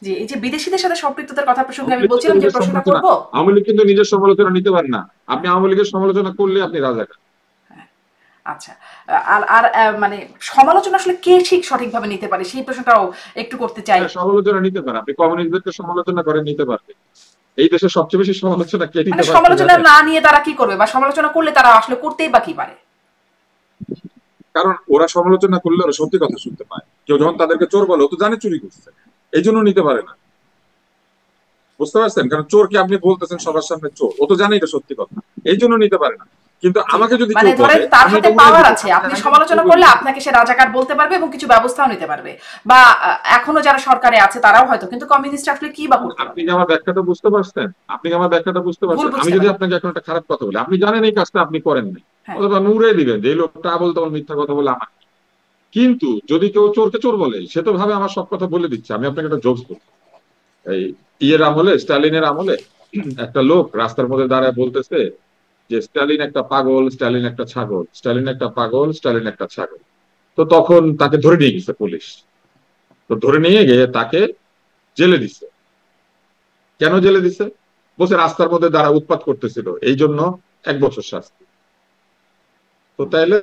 জি, এই যে বিদেশিদের সাথে সম্পৃক্ততার কথা প্রসঙ্গে আমি বলছিলাম যে প্রশ্নটা করব। আওয়ামী লীগ কিন্তু নিজের সমালোচনা নিতে পারে না। আপনি আওয়ামী লীগের সমালোচনা করলে আপনি রাজাকার। আচ্ছা, আর আর মানে সমালোচনা আসলে কে ঠিক সঠিকভাবে নিতে পারে সেই প্রশ্নটাও একটু করতে চাই। সমালোচনা নিতে পারে, আপনি কমিউনিস্টদেরকে সমালোচনা করে নিতে পারবে। এই দেশে সবচেয়ে বেশি সমালোচনা কে মানে নিতে পারছে সমালোচনা জানেন? না নিয়ে তারা কি করবে, বা সমালোচনা করলে তারা আসলে করতেই বা কি পারে? কারণ ওরা সমালোচনা করলে ওরা সত্যি কথা শুনতে পায়। কেউ যখন তাদেরকে চোর বলে, ও তো জানে চুরি করছে, এই জন্য নিতে পারে না। বুঝতে পারছেন? কারণ চোরকে আপনি বলতেছেন সবার সামনে চোর, ও তো জানে এটা সত্যি কথা, এই জন্য নিতে পারে না। কিন্তু জি, আমাকে যদি মানে কেউ ধরেন বলে, তার আমি হাতে এটা উড়াই পাওয়ার দিব, আছে, আমি আপনি জানি যে চুরি সমালোচনা করে করলে দিচ্ছে। আপনাকে সে রাজাকার বলতে পারবে এবং কিছু ব্যবস্থাও নিতে পারবে। বা এখনো যারা সরকারে আছে তারাও হয়তো, কিন্তু কমিউনিস্ট আসলে কি বা করতে আপনি পারে? কি আমার ব্যাখ্যাটা বুঝতে পারছেন? আপনি কি আমার ব্যাখ্যাটা বুঝতে ভুল পারছেন? আমি বুঝতে যদি পারে। আপনাকে এখন একটা খারাপ কথা বলি, আপনি জানেন এই কাজটা আপনি করেন নাই, হ্যাঁ। অথবা আপনি উড়িয়ে দিবেন যে এই লোকটা আবোল তাবোল মিথ্যা কথা বলে আমার। কিন্তু যদি কেউ চোরকে চোর বলে, সে তো ভাবে আমার সব কথা বলে দিচ্ছে। আমি আপনাকে একটা জোকস বলি। এই ইয়ের আমলে, স্টালিনের আমলে, একটা লোক রাস্তার মধ্যে দাঁড়ায় বলতেছে যে স্টালিন একটা পাগল, স্টালিন একটা ছাগল, স্টালিন একটা পাগল, স্টালিন একটা ছাগল। তো তখন তাকে ধরে নিয়ে গেছে পুলিশ। তো ধরে নিয়ে গিয়ে তাকে জেলে দিছে। কেন জেলে দিছে? বলছে রাস্তার মধ্যে দাঁড়া উৎপাত করতেছিল, এই জন্য 1 বছর শাস্তি। তো তাইলে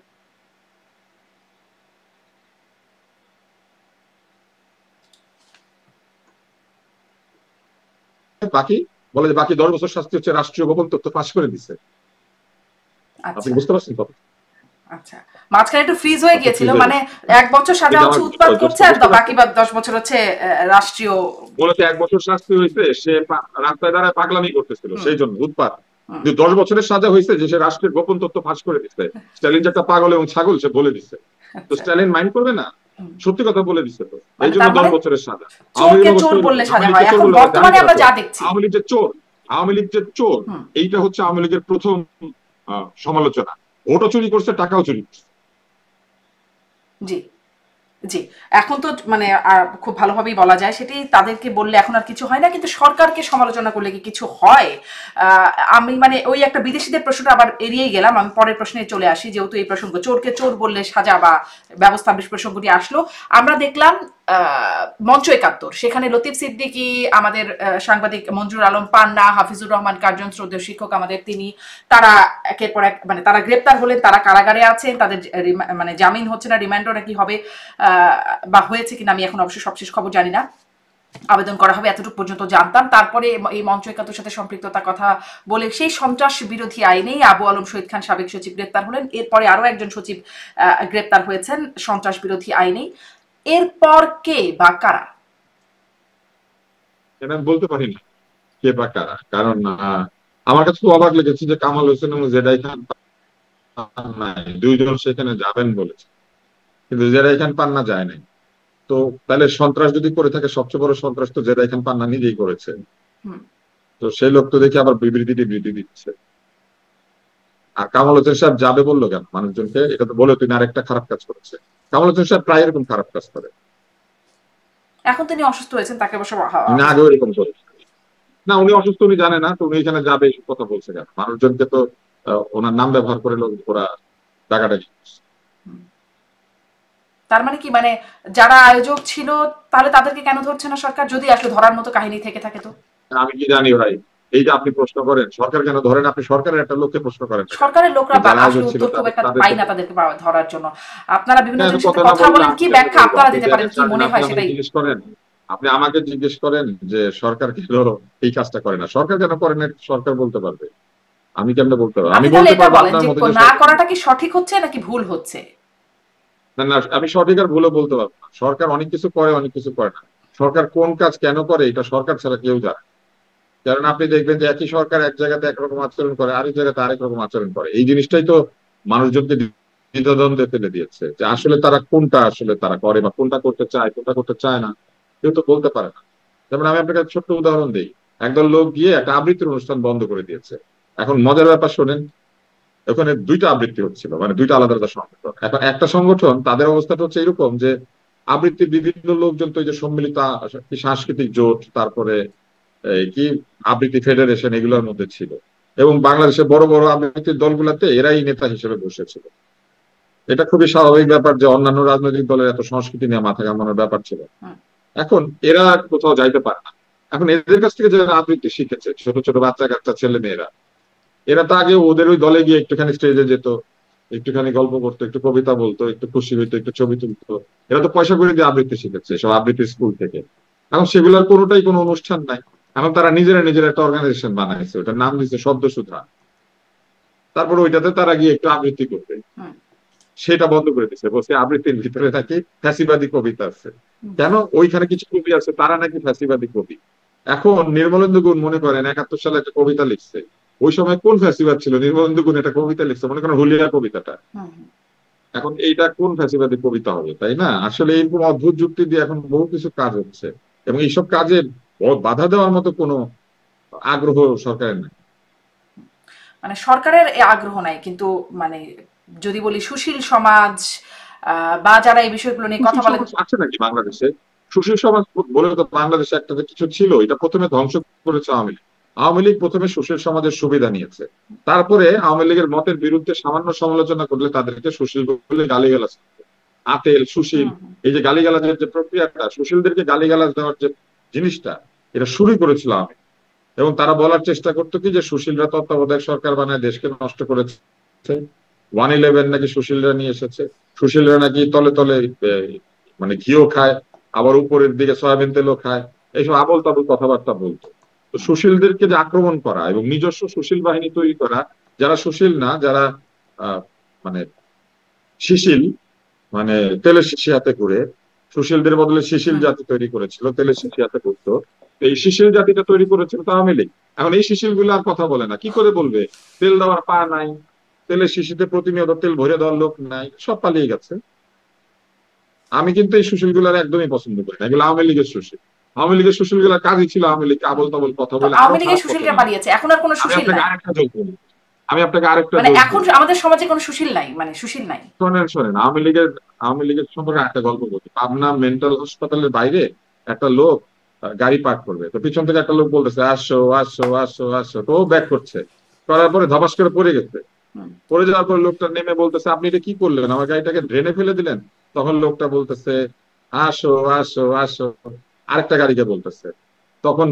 বাকি, বলে যে বাকি 10 বছর শাস্তি হচ্ছে রাষ্ট্রীয় গোপন তথ্য ফাঁস করে দিছে। আপনি আচ্ছা। বুঝতে পারছেন কথা? আচ্ছা, মাঝখানে একটু ফ্রিজ হয়ে আপনি গিয়েছিল, ফ্রিজ হয়ে মানে গেছেন। 1 বছর সাজা এটা হচ্ছে আমার উৎপাত করছে, আর বুঝতে বাকি পারছেন? 10 বছর হচ্ছে রাষ্ট্রীয়। বলেছে 1 বছর শাস্তি হয়েছে, সে রাস্তায় দাঁড়ায় পাগলামি করতেছিল, হুম। সেই জন্য উৎপাত। হুম। কিন্তু 10 বছরের সাজা হয়েছে যে সে রাষ্ট্রের গোপন তথ্য ফাঁস করে দিচ্ছে। স্টালিন যে একটা পাগল এবং ছাগল সে বলে দিচ্ছে। তো আচ্ছা। স্টালিন মাইন্ড করবে না? হুম। সত্যি কথা বলে দিচ্ছে তো, এই মানে জন্য তার দশ মানে বছরের সাজা। আওয়ামী চোরকে লীগ অবশ্য চোর বললে এরকম, আওয়ামী সাজা লীগকে হয়, চোর এখন বলে জানি বর্তমানে তারা আমরা যা চোর। দেখছি। আওয়ামী লীগ যে চোর, আওয়ামী লীগ যে চোর, হুম। এইটা হচ্ছে আওয়ামী লীগের প্রথম সমালোচনা। ভোটও চুরি করছে, টাকাও চুরি করছে। জি। জি, এখন তো মানে খুব ভালোভাবেই বলা যায়, সেটি তাদেরকে বললে এখন আর কিছু হয় না, কিন্তু সরকারকে সমালোচনা করলে কি কিছু হয়? আমি মানে ওই একটা বিদেশিদের প্রশ্নটা আবার এড়িয়েই গেলাম, আমি পরের প্রশ্নে চলে আসি, যেহেতু এই প্রসঙ্গ চোরকে চোর বললে সাজা বা ব্যবস্থা প্রসঙ্গটি আসলো। আমরা দেখলাম মঞ্চ ৭১, সেখানে লতিফ সিদ্দিকী, আমাদের সাংবাদিক মঞ্জুর আলম পান্না, হাফিজুর রহমান কার্জন, শ্রদ্ধেয় শিক্ষক আমাদের তিনি, তারা একের পর এক মানে তারা গ্রেপ্তার হলেন, তারা কারাগারে আছেন, তাদের মানে জামিন হচ্ছে না, রিমান্ডও নাকি হবে, বা হয়েছে কিনা আমি এখন অবশ্য সবশেষ খবর জানি না, আবেদন করা হবে এতটুকু পর্যন্ত জানতাম। তারপরে এই মঞ্চ ৭১ সাথে সম্পৃক্ততার কথা বলে সেই সন্ত্রাস বিরোধী আইনেই আবু আলম শহীদ খান সাবেক সচিব গ্রেপ্তার হলেন, এরপরে আরো একজন সচিব গ্রেপ্তার হয়েছেন সন্ত্রাস বিরোধী আইনেই। এরপর কে বা কারা? এটা আমি বলতে পারি না কে বা কারা, কারণ আমার কাছে খুব অবাক লেগেছে যে কামাল হোসেন এবং জেদাই খান নাই, দুইজন সেখানে যাবেন বলেছে, কিন্তু জেদাই খান পান্না যায় নাই। তো তাহলে সন্ত্রাস যদি করে থাকে, সবচেয়ে বড় সন্ত্রাস তো জেদাই খান পান্না নিজেই করেছে। হুম। তো সেই লোক তো দেখি আবার বিবৃতি দিচ্ছে। আর কামাল হোসেন সাহেব যাবে বললো কেন মানুষজনকে? এটা তো বলে তুমি আরেকটা খারাপ কাজ করেছে। কামাল হোসেন সাহেব প্রায় এরকম খারাপ কাজ করে। এখন তিনি অসুস্থ হয়েছেন, তাকে অবশ্য উনি আগেও এরকম করেছে। না, উনি অসুস্থ, উনি জানে না তো উনি এখানে যাবে এসব কথা বলছে কেন? মানুষজনকে তো ওনার নাম ব্যবহার করে লোক ওরা টাকাটাকি করছে। তার মানে কি, মানে যারা আয়োজক ছিল তাহলে তাদেরকে কেন ধরছে না সরকার, যদি আসলে ধরার মতো কাহিনী থেকে থাকে? তো আমি কি জানি ভাই, এই যে আপনি প্রশ্ন করেন সরকার কেন ধরেন, আপনি সরকারের একটা লোককে প্রশ্ন করেন, সরকারের লোকরা যারা আসলে আয়োজক ছিল উত্তর খুব একটা তাদের পাই না তাদেরকে ধরার জন্য। আপনারা বিভিন্ন জনের সাথে কথা না কথা বললে বলেন, আমি কি কেন ব্যাখ্যা বলবো? আপনারা আপনি দিতে পারেন, দেশের কি স্বাধীন, মনে আপনি হয় আমাকে সেটাই। জিজ্ঞেস করেন, আপনি আমাকে জিজ্ঞেস করেন যে সরকার কেন এই কাজটা করে না, সরকার কেন করে না সরকার বলতে পারবে, আমি কেমনে বলতে পারবো? আমি আপনি তাহলে বলতে এটা পারবো বলেন আপনার যে মতো যে না সরকার, করাটা কি সঠিক হচ্ছে নাকি ভুল হচ্ছে? না না, আমি সঠিক আর ভুলও বলতে পারবো না। সরকার অনেক কিছু করে, অনেক কিছু করে না। সরকার কোন কাজ কেন করে এটা সরকার ছাড়া কেউ জানে। কারণ আপনি দেখবেন যে একই সরকার এক জায়গাতে একরকম আচরণ করে, আরেক জায়গাতে আরেক রকম আচরণ করে। এই জিনিসটাই তো মানুষজনকে দ্বিধাদ্বন্দ্বে ফেলে দিয়েছে, যে আসলে তারা কোনটা আসলে তারা করে বা কোনটা করতে চায়, কোনটা করতে চায় না, কেউ তো বলতে পারে না। যেমন আমি আপনাকে একটা ছোট্ট উদাহরণ দিই। একদল লোক গিয়ে একটা আবৃত্তির অনুষ্ঠান বন্ধ করে দিয়েছে। এখন মজার ব্যাপার শোনেন, ওখানে দুইটা আবৃত্তি হচ্ছিল, মানে দুইটা আলাদা আলাদা সংগঠন। এখন একটা সংগঠন তাদের অবস্থাটা হচ্ছে এরকম যে আবৃত্তির বিভিন্ন লোকজন তো এই যে সম্মিলিত সাংস্কৃতিক জোট, তারপরে এই কি আবৃত্তি ফেডারেশন, এগুলোর মধ্যে ছিল। এবং বাংলাদেশের বড় বড় আবৃত্তির দলগুলোতে এরাই নেতা হিসেবে বসেছিল। এটা খুবই স্বাভাবিক ব্যাপার যে অন্যান্য রাজনৈতিক দলের এত সংস্কৃতি নিয়ে মাথা ঘামানোর ব্যাপার ছিল। হুম, এখন এরা কোথাও যাইতে পারে না। এখন এদের কাছ থেকে যারা আবৃত্তি শিখেছে, ছোট ছোট বাচ্চা কাচ্চা ছেলে মেয়েরা, এরা তো আগে ওদের ওই দলে গিয়ে একটুখানি স্টেজে যেত, একটুখানি গল্প করতো, একটু কবিতা বলতো, একটু খুশি হইতো, একটু ছবি তুলতো। এরা তো পয়সা করে দিয়ে আবৃত্তি শিখেছে সব আবৃত্তি স্কুল থেকে। এখন সেগুলোর কোনোটাই কোনো অনুষ্ঠান নাই। এখন তারা নিজেরা নিজের একটা অর্গানাইজেশন বানাইছে, ওটার নাম দিচ্ছে শব্দসুধা। তারপর ওইটাতে তারা গিয়ে একটু আবৃত্তি করবে, হুম, সেটা বন্ধ করে দিচ্ছে, বলছে আবৃত্তির ভিতরে নাকি ফ্যাসিবাদী কবিতা আছে। হুম। কেন? ওইখানে কিছু কবি আছে তারা নাকি ফ্যাসিবাদী কবি। এখন নির্মলেন্দু গুণ মনে করেন 71 সালে একটা কবিতা লিখছে। ওই সময় কোন ফ্যাসিবাদ ছিল? নির্মলেন্দু গুণ একটা কবিতা লিখছে, মনে করেন হুলিয়া কবিতাটা। হুম, হুম। এখন এইটা কোন ফ্যাসিবাদী কবিতা হবে, তাই না? আসলে এরকম অদ্ভুত যুক্তি দিয়ে এখন বহু কিছু কাজ হচ্ছে, এবং এইসব কাজে বাধা দেওয়ার মতো কোনো আগ্রহ সরকারের নেই। মানে সরকারের এ আগ্রহ নাই, কিন্তু মানে যদি বলি সুশীল সমাজ বা যারা এই বিষয়গুলো নিয়ে কথা সুশীল বলেন। সমাজ আছে নাকি বাংলাদেশে? সুশীল সমাজ বলে তো বাংলাদেশে একটা যে কিছু ছিল, এটা প্রথমে ধ্বংস করেছে আওয়ামী লীগ। আওয়ামী লীগ প্রথমে সুশীল সমাজের সুবিধা নিয়েছে, তারপরে আওয়ামী লীগের মতের বিরুদ্ধে সামান্য সমালোচনা করলে তাদেরকে সুশীল বলে গালিগালাজ করতো। আতেল, সুশীল, হুম, হুম। এই যে গালিগালাজের যে প্রক্রিয়াটা, সুশীলদেরকে গালিগালাজ দেওয়ার যে জিনিসটা, এটা শুরুই করেছিল আওয়ামী লীগ। এবং তারা বলার চেষ্টা করতো কি যে সুশীলরা তত্ত্বাবধায়ক সরকার বানায় দেশকে নষ্ট করেছে, 111 নাকি সুশীলরা নিয়ে এসেছে, সুশীলরা নাকি তলে তলে মানে ঘিও খায়, আবার উপরের দিকে সয়াবিন তেলও খায়, এইসব আবল তাবল কথাবার্তা বলতো। তো সুশীলদেরকে যে আক্রমণ করা এবং নিজস্ব সুশীল বাহিনী তৈরি করা, যারা সুশীল না, যারা আহ মানে শিশিল, মানে তেলের শিশি হাতে করে, সুশীলদের বদলে শিশিল হুম। জাতি তৈরি করেছিল, তেলের শিশি হাতে করতো। এই শিশিল জাতিটা তৈরি করেছিল তো আওয়ামী লীগ। এখন এই শিশিল গুলো আর কথা বলে না, কি করে বলবে? তেল দেওয়ার পা নাই, তেলের শিশিতে প্রতিনিয়ত তেল ভরে দেওয়ার লোক নাই, সব পালিয়ে গেছে। আমি কিন্তু এই সুশীল গুলার একদমই পছন্দ করি না, এগুলো আওয়ামী লীগের সুশীল। আওয়ামী লীগের সুশীল গুলার কাজই ছিল আওয়ামী লীগ আবল তাবল কথা তো বলে আরো আওয়ামী লীগের খারাপ কথা সুশীলরা বানায়। পালিয়েছে, এখন আর কোনো আমি সুশীল আপনাকে নাই। আরেকটা যোগ বলি, আমি আপনাকে আরেকটা মানে যোগ এখন বলি। আমাদের সমাজে কোনো সুশীল নাই, মানে সুশীল নাই। শোনেন শোনেন, আওয়ামী লীগের সম্পর্কে একটা গল্প বলি। পাবনা মেন্টাল হসপিটালের বাইরে একটা লোক গাড়ি পার্ক করবে, তো পিছন থেকে একটা লোক বলতেছে আসো আসো আসো আসো, তো ও ব্যাক করছে, করার পরে ধপাস করে পড়ে গেছে। হুম, পড়ে যাওয়ার পর লোকটা নেমে বলতেছে আপনি এটা কি করলেন, আমার গাড়িটাকে ড্রেনে ফেলে দিলেন। তখন লোকটা বলতেছে আসো আসো আসো, আরেকটা গাড়িকে বলতেছে। তখন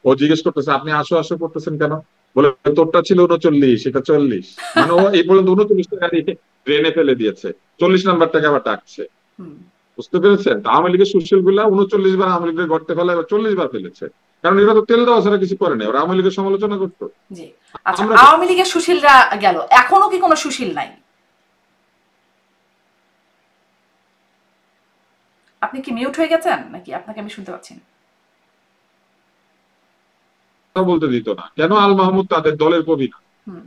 ও জিজ্ঞেস করতেছে আপনি আসো আসো করতেছেন কেন? বলে তোরটা ছিল 39, এটা 40। মানে ও এই পর্যন্ত 39টা গাড়ি ড্রেনে ফেলে দিয়েছে, 40 নাম্বারটাকে আবার ডাকছে। হুম। বুঝতে পেরেছেন? তো আওয়ামী লীগের সুশীল গুলা 39 বার আওয়ামী লীগের গর্তে ফেলা, এবার 40 বার ফেলেছে। কারণ এরা তো তেল দেওয়া ছাড়া কিছু করে না, ওরা আওয়ামী লীগের সমালোচনা করতো। জি। আচ্ছা, আমরা আওয়ামী লীগের সুশীলরা গেল, এখনো কি কোনো সুশীল নাই? আপনি কি মিউট হয়ে গেছেন নাকি আপনাকে আমি শুনতে পাচ্ছি না? কথা বলতে দিত না কেন? আল মাহমুদ তাদের দলের কবি না? হুম,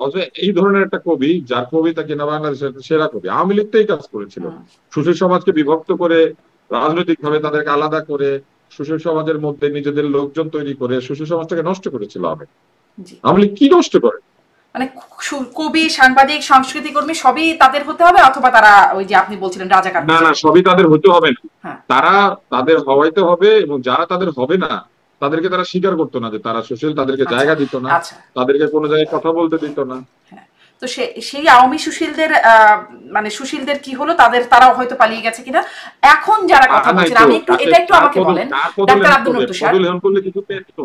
অথচ এই ধরনের একটা কবি, যার কবিতা কিনা বাংলাদেশের সেরা কবি, আওয়ামী লীগ তো এই কাজ করেছিল। হুম। সুশীল সমাজকে বিভক্ত করে, রাজনৈতিক ভাবে তাদেরকে আলাদা করে, সুশীল সমাজের মধ্যে নিজেদের লোকজন তৈরি করে সুশীল সমাজটাকে নষ্ট করেছিল জি। আওয়ামী লীগ কি নষ্ট করে? মানে কবি, সাংবাদিক, সংস্কৃতি কর্মী সবই তাদের হতে হবে, অথবা তারা ওই যে আপনি বলছিলেন রাজাকার না হয়ে না, যাবে? সবই তাদের হতে হবে না। হ্যাঁ। তারা তাদের হওয়াইতে হবে, এবং যারা তাদের হবে না তাদেরকে তারা স্বীকার করতো না যে তারা সুশীল, তাদেরকে আচ্ছা, জায়গা দিত না, আচ্ছা। তাদেরকে কোনো জায়গায় কথা বলতে দিত না। হ্যাঁ। তো সেই আওয়ামী সুশীলদের মানে সুশীলদের কি হলো, তারাও হয়তো পালিয়ে গেছে কিনা? এখন যারা কথা নাই বলছেন, তো, আমি একটু তাকে এটা একটু কার আমাকে বদল, বলেন। কার বদলে ডাক্তার হেল্প আব্দুল করবে? নূর তুষার, বদলে হেল্প করলে কিছু পেতো?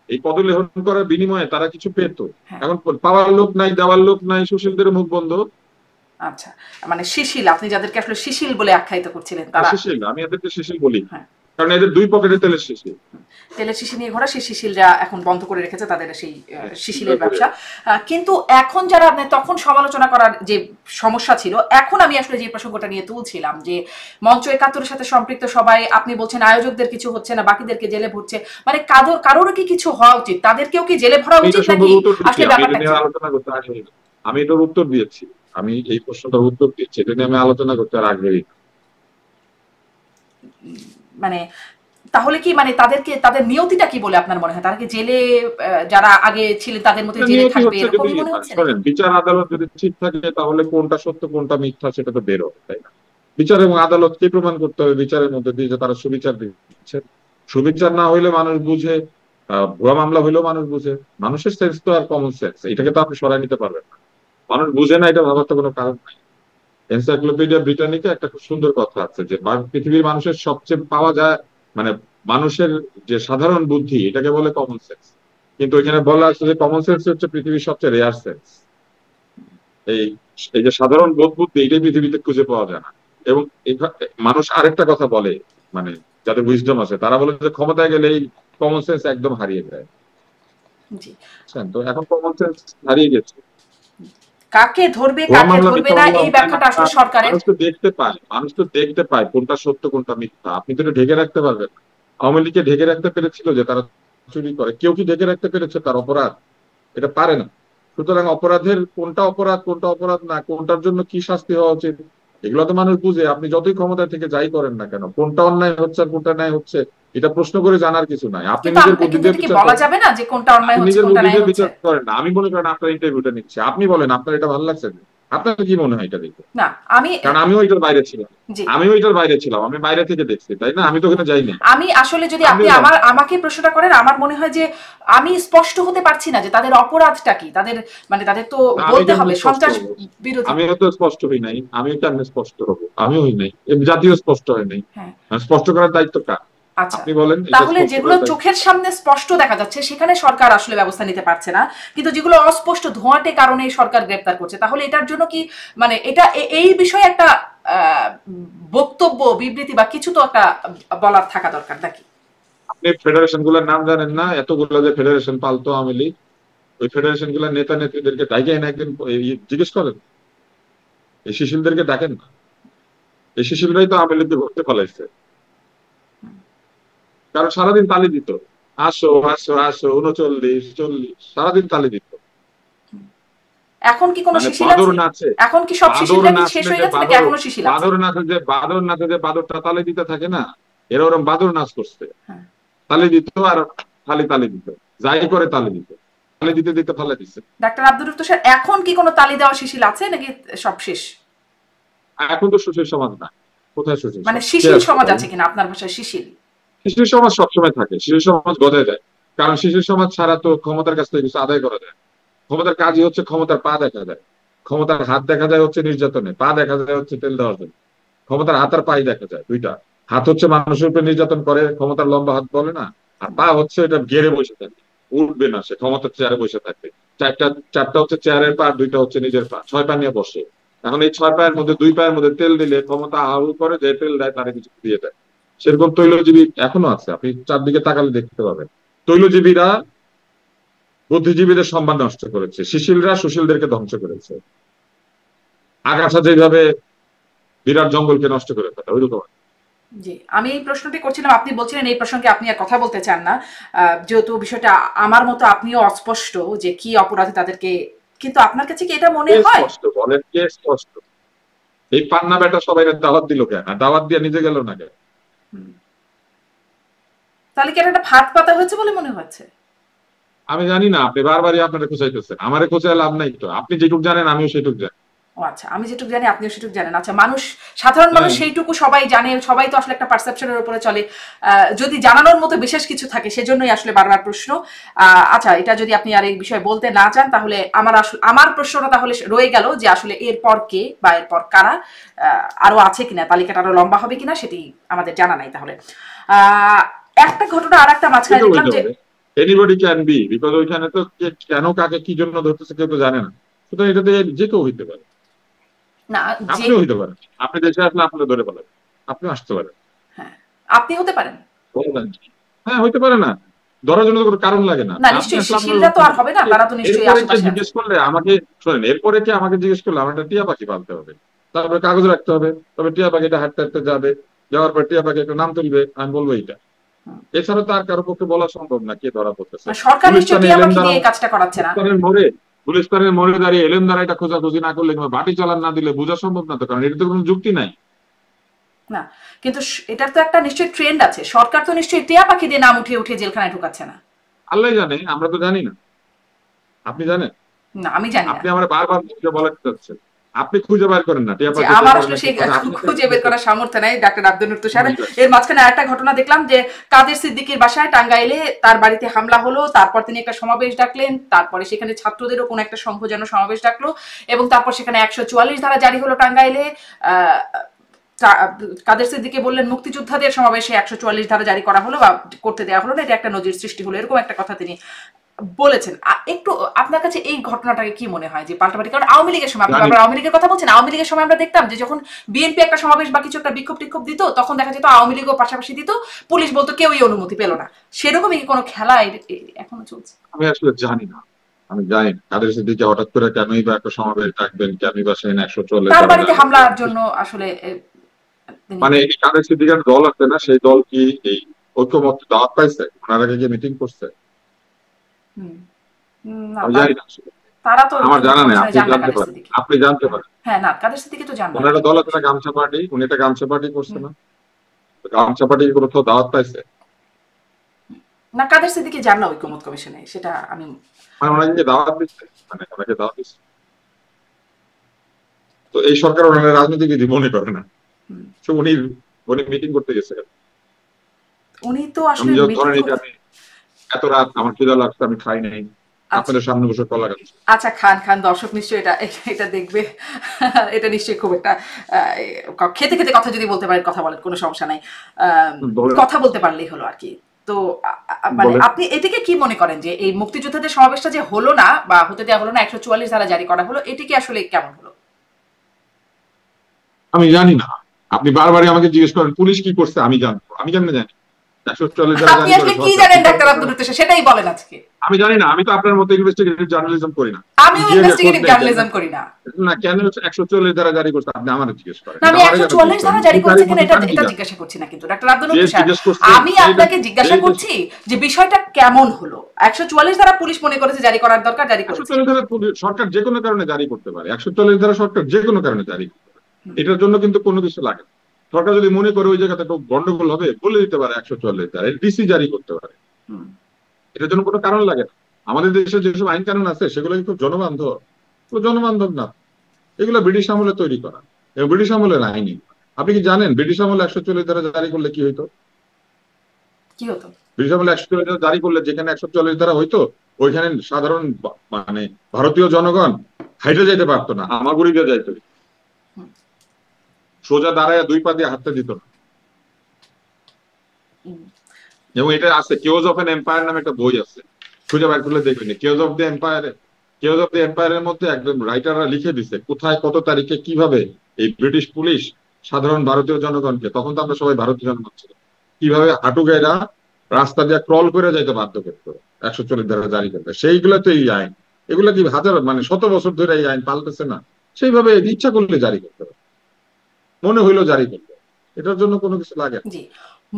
এই পদলেহন করার বিনিময়ে তারা কিছু পেত। হ্যাঁ। এখন পাওয়ার লোক নাই, দেওয়ার লোক নাই, সুশীলদের মুখ বন্ধ। আচ্ছা, মানে শিশিল, আপনি যাদেরকে আসলে শিশিল বলে আখ্যায়িত করছিলেন তারা। শিশিল, আমি এদেরকে শিশিল বলি, হ্যাঁ। কারণ এদের দুই পকেটে তেলের শিশিল। তেলের শিশি নিয়ে ঘোরা সেই শিশিলরা এখন বন্ধ করে রেখেছে তাদের সেই শিশিলের ব্যবসা। কিন্তু এখন যারা তখন সমালোচনা করার যে সমস্যা ছিল, এখন আমি আসলে যে প্রসঙ্গটা নিয়ে তুলছিলাম যে মঞ্চ ৭১-এর সাথে সম্পৃক্ত সবাই, আপনি বলছেন আয়োজকদের কিছু হচ্ছে না, বাকিদেরকে জেলে ভরছে, মানে কারোর কি কিছু হওয়া উচিত, তাদেরকেও কি জেলে ভরা উচিত নাকি আসলে ব্যাপারটা কি? আলোচনা করতে আগ্রহী, আমি এটার উত্তর দিয়েছি, আমি এই প্রশ্নটার উত্তর দিচ্ছি, এটা নিয়ে আমি আলোচনা করতে আর আগ্রহী। মানে তাহলে কি মানে তাদেরকে, তাদের নিয়তিটা কি বলে আপনার মনে হয়? তারা কি জেলে, যারা আগে ছিলেন তাদের মতো জেলে থাকবে এরকমই মনে হচ্ছে? বিচার আদালত যদি ঠিক থাকে তাহলে কোনটা সত্য কোনটা মিথ্যা সেটা তো বের হবে, তাই না? বিচার এবং আদালতকে প্রমাণ করতে হবে বিচারের মধ্যে দিয়ে যে তারা সুবিচার দিচ্ছে। সুবিচার না হইলে মানুষ বুঝে, ভুয়া মামলা হইলেও মানুষ বুঝে। মানুষের সেন্স তো আর কমন সেন্স, এটাকে তো আপনি সরাই নিতে পারবেন না। মানুষ বুঝে না এটা ভাবার তো কোনো কারণ নাই। এনসাইক্লোপিডিয়া ব্রিটানিকা একটা খুব সুন্দর কথা আছে যে পৃথিবীর মানুষের সবচেয়ে পাওয়া যায়, মানে মানুষের যে সাধারণ বুদ্ধি এটাকে বলে কমন সেন্স, কিন্তু এখানে বলা আছে যে কমন সেন্স হচ্ছে পৃথিবীর সবচেয়ে রেয়ার সেন্স। এই এই যে সাধারণ বোধ বুদ্ধি এটাই পৃথিবীতে খুঁজে পাওয়া যায় না। এবং মানুষ আরেকটা কথা বলে, মানে যাদের উইজডম আছে তারা বলে যে ক্ষমতায় গেলে এই কমন সেন্স একদম হারিয়ে যায়। তো এখন কমন সেন্স হারিয়ে গেছে। কাকে ধরবে কাকে ধরবে না এই ব্যাখ্যাটা আসলে সরকারের। মানুষ তো দেখতে পায় কোনটা সত্য কোনটা মিথ্যা। আপনি তো ঢেকে রাখতে পারবেন। আওয়ামী লীগকে ঢেকে রাখতে পেরেছিল যে তারা চুরি করে, কেউ কি ঢেকে রাখতে পেরেছে তার অপরাধ? এটা পারে না। সুতরাং অপরাধের কোনটা অপরাধ কোনটা অপরাধ না, কোনটার জন্য কি শাস্তি হওয়া উচিত, এগুলো তো মানুষ বুঝে। আপনি যতই ক্ষমতা থেকে যাই করেন না কেন, কোনটা অন্যায় হচ্ছে আর কোনটা ন্যায় হচ্ছে এটা প্রশ্ন করে জানার কিছু নাই। আপনি নিজের বুদ্ধি দিয়ে বিচার করেন না। আমি মনে করেন আপনার ইন্টারভিউটা নিচ্ছে, আপনি বলেন আপনার এটা ভালো লাগছে, আপনার কি মনে হয় এটা দেখে? না, কারণ আমিও এটার বাইরে ছিলাম, আমি বাইরে থেকে দেখছি, তাই না? আমি তো ওখানে যাইনি। আমি আসলে যদি আপনি আমাকে প্রশ্নটা করেন, আমার মনে হয় যে আমি স্পষ্ট হতে পারছি না যে তাদের অপরাধটা কি। তাদের মানে তাদের তো বলতে হবে সন্ত্রাস বিরোধী। আমিও তো স্পষ্ট হই নাই, আমিও কেমনে স্পষ্ট হবো? আমিও হই নাই, জাতীয় স্পষ্ট হয় নাই। স্পষ্ট করার দায়িত্ব কার? আচ্ছা, তাহলে যেগুলো চোখের সামনে স্পষ্ট দেখা যাচ্ছে সেখানে সরকার আসলে ব্যবস্থা নিতে পারছে না, কিন্তু যেগুলো অস্পষ্ট ধোঁয়াটে কারণে সরকার গ্রেপ্তার করছে, তাহলে এটার জন্য কি মানে এটা এই বিষয়ে একটা বক্তব্য বিবৃতি বা কিছু তো একটা বলার থাকা দরকার নাকি? আপনি ফেডারেশন গুলোর নাম জানেন না? এতগুলো যে ফেডারেশন পালতো আওয়ামী লীগ, ওই ফেডারেশন গুলোর নেতা নেত্রীদেরকে ডাইকে এনে একদিন জিজ্ঞেস করেন, এই শিশিলদেরকে ডাকেন না। এই শিশিলরাই তো আওয়ামী লীগকে ভর্তি ফলাইছে, কারণ সারাদিন তালি দিত, আসো আসো আসো ৩৯ ৪০, সারাদিন তালি দিত। এখন কি কোনো শিশিল আছে? এখন কি সব শিশিলরা কি শেষ হয়ে গেছে নাকি এখনো শিশিল আছে? বাদর নাচে যে বাদরটা তালি দিতে থাকে না, এরা ওরকম বাদর নাচ করছে, তালি দিত আর খালি তালি দিত, যাই করে তালি দিত, তালি দিতে দিতে ফালে দিচ্ছে। ডাক্তার আব্দুর রুফ তুষার, এখন কি কোনো তালি দেওয়া শিশিল আছে নাকি সব শেষ? এখন তো সুশীল সমাজ না, কোথায় সুশীল? মানে শিশিল সমাজ আছে কিনা আপনার ভাষায়? শিশিল সমাজ সবসময় থাকে, শিশিল সমাজ গজায় যায়, কারণ শিশিল সমাজ ছাড়া তো ক্ষমতার কাছ থেকে কিছু আদায় করা যায়। ক্ষমতার কাজই হচ্ছে ক্ষমতার পা দেখা যায়, ক্ষমতার হাত দেখা যায় হচ্ছে নির্যাতনে, পা দেখা যায় হচ্ছে তেল দেওয়ার জন্য। ক্ষমতার হাত আর পাই দেখা যায় দুইটা। হাত হচ্ছে মানুষের উপরে নির্যাতন করে, ক্ষমতার লম্বা হাত বলে না, আর পা হচ্ছে এটা গেড়ে বসে থাকে, উঠবে না, সে ক্ষমতার চেয়ারে বসে থাকবে। চারটা হচ্ছে চেয়ারের পা, দুইটা হচ্ছে নিজের পা, 6 পা নিয়ে বসে। এখন এই 6 পায়ের মধ্যে 2 পায়ের মধ্যে তেল দিলে ক্ষমতা আহু করে, যে তেল দেয় তারা কিছু দিয়ে দেয়। সেরকম তৈলজীবী এখনো আছে, আপনি চারদিকে তাকালে দেখতে পাবেন। তৈলজীবীরা বুদ্ধিজীবীদের সম্মান নষ্ট করেছে, শিশিলরা সুশীলদেরকে ধ্বংস করেছে। আগাছা যেভাবে বিরাট জঙ্গলকে নষ্ট করে ফেলে, ওইরকম। জি, আমি এই প্রশ্নটি করছিলাম, আপনি বলছিলেন এই প্রসঙ্গে আপনি আর কথা বলতে চান না, যেহেতু বিষয়টা আমার মতো আপনিও অস্পষ্ট যে কি অপরাধে তাদেরকে, কিন্তু আপনার কাছে কি এটা মনে হয়? স্পষ্ট বলেন, কে স্পষ্ট? এই পান্না বেটা সবাই দাওয়াত দিল কেন? দাওয়াত দিয়ে নিজে গেল না কেন? তাহলে কি একটা ফাঁদ পাতা হয়েছে বলে মনে হচ্ছে? আমি জানি না, আপনি বারবারই আপনারা খোঁচাইতেছেন, আমারে খোঁচায় লাভ নাই তো। আপনি যেটুকু জানেন আমিও সেটুকু জানি। ও আচ্ছা, আমি যেটুকু জানি আপনিও সেটুকু জানেন। আচ্ছা, মানুষ, সাধারণ মানুষ সেইটুকু সবাই জানে, সবাই তো আসলে একটা পারসেপশনের উপরে চলে। যদি জানানোর মতো বিশেষ কিছু থাকে সেজন্যই আসলে বারবার প্রশ্ন। আচ্ছা, এটা যদি আপনি আর এই বিষয়ে বলতে না চান তাহলে আমার প্রশ্নটা তাহলে রয়ে গেল যে আসলে এরপর কে বা এরপর কারা আরো আছে কিনা, তালিকাটা আরো লম্বা হবে কিনা সেটি আমাদের জানা নাই। তাহলে একটা ঘটনা আর একটা মাঝখানে দেখলাম যে এনিবডি ক্যান বি, বিকজ ওইখানে তো কেন কাকে কি জন্য ধরতেছে কেউ তো জানে না। সুতরাং এটাতে যে কেউ হইতে পারে, না যে, আপনিও হইতে পারেন। আপনি দেশে আসলে আপনার ধরে বলেন, আপনিও আসতে পারেন। হ্যাঁ আপনি হতে পারেন। বলবেন হ্যাঁ হইতে পারে না, ধরার জন্য তো কোনো কারণ লাগে না। না আপনি নিশ্চয়ই আসলে আপনার শিশিররা তো আর হবে না, তারা তো নিশ্চয়ই এরপরে কে আশেপাশে আছে। জিজ্ঞেস করলে আমাকে, শোনেন, এরপরে কে আমাকে জিজ্ঞেস করলে আমার একটা টিয়া পাখি পালতে হবে, তারপরে কাগজ রাখতে হবে, তবে টিয়া পাখিটা হাঁটতে হাঁটতে যাবে, যাওয়ার পর টিয়া পাখি একটা নাম তুলবে, আমি বলবো এইটা। এছাড়া তো আর কারো পক্ষে বলা সম্ভব না কে ধরা পড়তেছে। সরকার নিশ্চয়ই গুলিস্তানে টিয়া এলেন পাখি দ্বারা, দিয়ে এই কাজটা করাচ্ছে না। গুলিস্তানের মোড়ে দাঁড়িয়ে এলেন দ্বারা এটা খোঁজাখুঁজি না করলে কিংবা বাটি চালান না দিলে বোঝা সম্ভব না তো, কারণ এটা তো কোনো যুক্তি নাই। না কিন্তু এটার তো একটা নিশ্চয়ই ট্রেন্ড আছে, সরকার তো নিশ্চয়ই টিয়া পাখি দিয়ে নাম উঠিয়ে উঠিয়ে জেলখানায় ঢুকাচ্ছে না। আল্লাহ জানে, আমরা তো জানি না। আপনি জানেন? না আমি জানি না। আপনি আমার বারবার বলাতে চাচ্ছেন, আপনি খুঁজে বের করেন না টিয়া যে পাখি আমার করে আসলে নাকি সেই করে, আপনি খুঁজে বের করার সামর্থ্য নাই ডাক্তার আব্দুল তুষার। এর মাঝখানে আরেকটা ঘটনা দেখলাম যে কাদের সিদ্দিকীর বাসায় টাঙ্গাইলে তার বাড়িতে হামলা হলো, তারপর তিনি একটা সমাবেশ ডাকলেন, তারপরে সেখানে ছাত্রদেরও কোন একটা সংঘ যেন সমাবেশ ডাকলো, এবং তারপর সেখানে 144 ধারা জারি হলো টাঙ্গাইলে। কাদের সিদ্দিকী বললেন মুক্তিযোদ্ধাদের সমাবেশে 144 ধারা জারি করা হলো বা করতে দেওয়া হলো না, এটা একটা নজির সৃষ্টি হলো, এরকম একটা কথা তিনি বলেছেন। একটু আপনার কাছে এই ঘটনাটাকে কি মনে হয় যে পাল্টাপাল্টি, কারণ আওয়ামী লীগের সময়, আপনি বারবার আওয়ামী লীগের কথা বলছেন, আওয়ামী লীগের সময় আমরা দেখতাম যে যখন বিএনপি একটা সমাবেশ বা কিছু একটা বিক্ষোভ টিক্ষোভ দিত, তখন দেখা যেত আওয়ামী লীগও পাশাপাশি দিত, পুলিশ বলতো কেউই অনুমতি পেল না। সেরকমই কি কোনো খেলা এখনো চলছে? আমি আসলে জানি না, আমি জানি না কাদের সিদ্দিকী হঠাৎ করে কেনই বা একটা সমাবেশ ডাকবেন, কেনই বা সেই 144 তার ধারা বাড়িতে জারি হামলার করবেন। জন্য আসলে মানে এই কাদের সিদ্দিকার দল আছে না, সেই দল কি এই ঐক্যমত দাওয়াত পাইছে, ওনার আগে গিয়ে মিটিং করছে? না আমি জানি না আসলে, তারা তো আমার জানা নেই, অনুষ্ঠানে আপনি যান না জানতে কাদের পারেন, সিদ্দিকী। আপনি জানতে পারেন। হ্যাঁ না কাদের সিদ্দিকী তো জান না। ওনার একটা দল আছে না গামছা পার্টি, উনি একটা গামছা পার্টি করছে না, গামছা পার্টি কোনো তো দাওয়াত পাইছে? না কাদের সিদ্দিকী যান না ঐক্যমত কমিশনে, সেটা আমি মানে ওনাকে দাওয়াত দিচ্ছে, মানে ওনাকে দাওয়াত দিচ্ছে। তো এই সরকার ওনার রাজনীতিবিদ মনে করে না, তো উনি উনি মিটিং করতে গেছে। উনি তো আমি আসলে যখন মিটিং ধরেন এই যে করতে। আমি এত রাত আমার খিদা লাগছে, আমি খাই নাই, আচ্ছা আপনাদের সামনে বসে কলা খাচ্ছি। আচ্ছা খান খান, দর্শক নিশ্চয়ই এটা এটা দেখবে। এটা নিশ্চয়ই খুব একটা খেতে খেতে কথা যদি বলতে পারেন কথা বলেন, কোনো সমস্যা নাই। বলেন কথা বলতে পারলেই হলো আর কি। তো মানে বলেন। আপনি এটাকে কি মনে করেন যে এই মুক্তিযোদ্ধাদের সমাবেশটা যে হলো না বা হতে দেওয়া হলো না, 144 ধারা জারি করা হলো, এটিকে আসলে কেমন হলো? আমি জানি না, আপনি বারবারই আমাকে জিজ্ঞেস করেন পুলিশ কি করছে, আমি জানবো, আমি কেমনে জানি? 144 ধারা আপনি জারি করে আসলে কি সরকার, জানেন ডাক্তার আব্দুল লতিফ, সেটাই বলেন আজকে। আমি জানি না, আমি তো আপনার মতো ইনভেস্টিগেটিভ জার্নালিজম করি না। আপনি আমিও গিয়ে খোঁজ ইনভেস্টিগেটিভ নেন কেন, জার্নালিজম করি না। না কেন 144 ধারা জারি করছে আপনি আমার জিজ্ঞেস করেন, না এটা আমি আমার কেন জিজ্ঞেস 144 করেন? ধারা জারি এই করেছে তারিখ কিনা মতো এটা আমি কি এটা জানি? জিজ্ঞাসা করছি না কিন্তু ডাক্তার আব্দুল যে লতিফ সাহেব, জিজ্ঞেস করছে আমি আপনাকে জিজ্ঞাসা করছি যে বিষয়টা কেমন হলো। 144 ধারা পুলিশ মনে করেছে জারি করার দরকার, জারি করেছে। 144 ধারা সরকার যে কোনো কারণে জারি করতে পারে, 144 ধারা সরকার যে কোনো কারণে জারি করতে পারে, এটার জন্য কিন্তু কোনো কিছু লাগে না। সরকার যদি মনে করে ওই জায়গাতে একটু গন্ডগোল হবে, বলে দিতে পারে 144 ধারা, ডিসি জারি করতে পারে, এটার জন্য কোনো কারণ লাগে না। আমাদের দেশে যেসব আইন কানুন আছে সেগুলো কি খুব জনবান্ধব? জনবান্ধব না, এগুলো ব্রিটিশ আমলে তৈরি করা এবং ব্রিটিশ আমলের আইনই। আপনি কি জানেন ব্রিটিশ আমলে 144 ধারা জারি করলে কি হইতো? কি হতো? ব্রিটিশ আমলে 144 ধারা জারি করলে যেখানে 144 ধারা হইতো, ওইখানে সাধারণ মানে ভারতীয় জনগণ হাইটে যাইতে পারতো না, আমাগুড়ি দিয়ে যাইতো, সোজা দাঁড়ায় দুই পা দিয়ে হাঁটতে দিত না। এবং এটা আছে, কেওস অফ এন এম্পায়ার নামে একটা বই আছে, খুঁজে বের করলে দেখবেন। Chaos of the empire, chaos of the এম্পায়ারের মধ্যে একদম রাইটাররা লিখে দিছে কোথায় কত তারিখে কিভাবে এই ব্রিটিশ পুলিশ সাধারণ ভারতীয় জনগণকে, তখন তো আমরা সবাই ভারতীয় জনগণ ছিল, কিভাবে হাঁটু গায়েরা রাস্তা দিয়ে ক্রল করে যাইতে বাধ্য করতো 144 ধারা জারি করতে। সেইগুলো তো এই আইন, এগুলো কি হাজার মানে শত বছর ধরে এই আইন পাল্টেছে না? সেইভাবে ইচ্ছা করলে জারি করতে হবে, মনে হইলো জারি করতে, এটার জন্য কোনো কিছু লাগে না। জি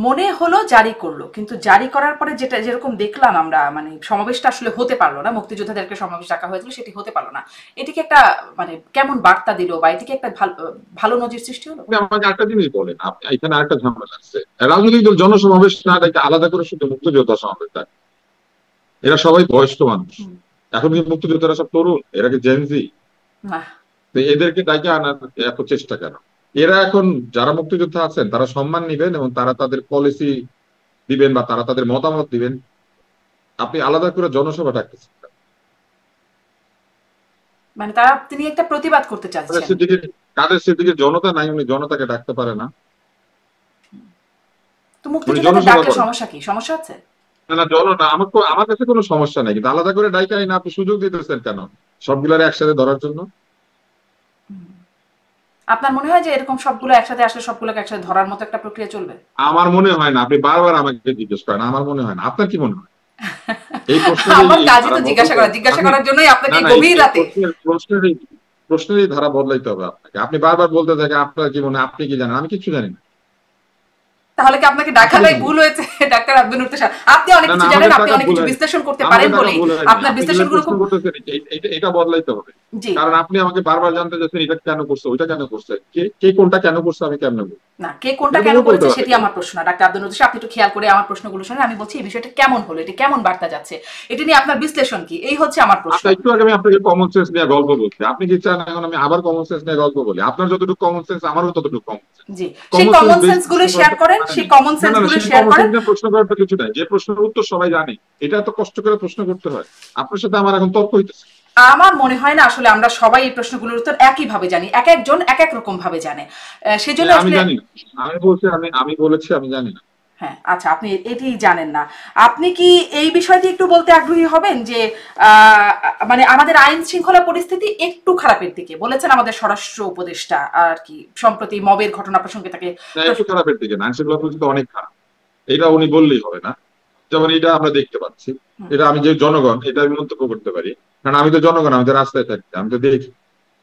মনে হলো জারি করলো, কিন্তু জারি করার পরে যেটা যেরকম দেখলাম আমরা, মানে সমাবেশটা আসলে হতে পারলো না, মুক্তিযোদ্ধাদেরকে সমাবেশ ডাকা হয়েছিল সেটি হতে পারলো না। এটিকে একটা মানে কেমন বার্তা দিল বা এটিকে একটা ভালো নজির সৃষ্টি হলো? আপনি আমাকে একটা জিনিস বলেন, আপনি এখানে আরেকটা ঝামেলা আছে, রাজনৈতিক দল জনসমাবেশ না ডাকে আলাদা করে শুধু মুক্তিযোদ্ধা সমাবেশ ডাকে, এরা সবাই বয়স্ক মানুষ, এখন কি মুক্তিযোদ্ধারা সব তরুণ, এরা কি জেনজি? না তো এদেরকে ডাকে আনার এত চেষ্টা কেন? এরা এখন যারা মুক্তিযোদ্ধা আছেন তারা সম্মান নিবেন এবং তারা তাদের পলিসি দিবেন বা তারা তাদের মতামত দিবেন, আপনি আলাদা করে জনসভা ডাকতেছেন। মানে তিনি একটা প্রতিবাদ করতে চাচ্ছেন। কাদের সিদ্দিকীর জনতা নাই, উনি জনতাকে ডাকতে পারে না, তো উনি মুক্তিযোদ্ধাদের জনসভা ডাকলে করেন। সমস্যা কি? সমস্যা আছে? না না জন না, আমার কাছে কোনো সমস্যা নাই, কিন্তু আলাদা করে ডাইকা না আপনি সুযোগ দিতেছেন কেন সবগুলার একসাথে ধরার জন্য? আপনার মনে হয় যে এরকম সবগুলো একসাথে আসলে সবগুলোকে একসাথে ধরার মতো একটা প্রক্রিয়া চলবে? আমার মনে হয় না। আপনি বারবার আমাকে জিজ্ঞেস করেন, আমার মনে হয় না। আপনার কি মনে হয়? এই আমার প্রশ্নেরই কাজই ধারা তো জিজ্ঞাসা বদলাতে করা, জিজ্ঞাসা আমি, করার জন্যই না আপনাকে না গভীর এই রাতে। প্রশ্নেরই ধারা বদলাইতে হবে আপনাকে। আপনি বারবার বলতে থাকেন আপনার কি মনে হয়, আপনি কি জানেন। আমি কিছু জানি না। তাহলে কি আপনাকে আসলে ডাকাটাই কি ভুল হয়েছে? ডাক্তার আব্দুল নূর তুষার, আপনি অনেক না না, কিছু জানেন, আমাকে আপনি টাকা অনেক ভুল কিছু হয়নি, বিশ্লেষণ করতে আমাকে পারেন টাকা বলেই ভুল হয়নি। আপনার আপনি যেটা বিশ্লেষণগুলো প্রশ্ন খুব। করতেছেন এটা বদলাইতে হবে। জি। কারণ আপনি আমাকে বারবার জানতে চাচ্ছেন এটা কেন করছে, ওইটা কেন করছে, কে কে কোনটা কেন করছে, আমি কেমনে বলবো? না, কে কোনটা এটা তো কেন মুখ বলতে করেছে পারবে সেটি কেউ। আমার প্রশ্ন না ডাক্তার আব্দুল নূর তুষার, আপনি একটু খেয়াল করে আমার প্রশ্নগুলো শুনে। আমি বলছি এই বিষয়টা কেমন হলো, এটা কেমন বার্তা যাচ্ছে, এটা নিয়ে আপনার বিশ্লেষণ কি, এই হচ্ছে আমার প্রশ্ন। আচ্ছা, একটু আগে আমি আপনাকে কমন সেন্স নিয়ে গল্প বলছি, আপনি কি চান এখন আমি আবার কমন সেন্স নিয়ে গল্প বলি? আপনার যতটুকু কমন সেন্স আমারও ততটুকু কমন সেন্স। জি, সেই common sense common base sense গুলো প্রশ্ন করার শেয়ার তো করেন, মানে সেই নেই। কমন না সেন্স না না, গুলো সেই শেয়ার কমন করেন। সেন্স নিয়ে প্রশ্ন করার তো কিছু নাই, যে প্রশ্নের উত্তর সবাই জানে। এটা এত কষ্ট করে প্রশ্ন করতে হয়? আপনার সাথে আমার এখন তর্ক হইতেছে। আমার মনে হয় না আসলে আমরা সবাই এই প্রশ্নগুলোর উত্তর একইভাবে জানি, এক একজন এক এক রকম ভাবে জানে। সেজন্য আমি আসলে। জানি না। আমি বলছি, আমি বলেছি আমি জানি না। হ্যাঁ, আচ্ছা, আপনি এটি জানেন না। আপনি কি এই বিষয়টি একটু বলতে আগ্রহী হবেন যে মানে আমাদের আইন শৃঙ্খলা পরিস্থিতি একটু খারাপের দিকে বলেছেন আমাদের স্বরাষ্ট্র উপদেষ্টা আর কি সম্প্রতি মবের ঘটনা প্রসঙ্গে তাকে না, একটু প্রশ্ন। খারাপের দিকে না, আইনশৃঙ্খলা পরিস্থিতি অনেক খারাপ। এটা উনি বললেই হবে না। যেমন এটা আমরা দেখতে পাচ্ছি, হুম। এটা আমি যে জনগণ এটা আমি মন্তব্য করতে পারি, কারণ আমি তো জনগণ, আমি তো রাস্তায় থাকি, আমি তো দেখি,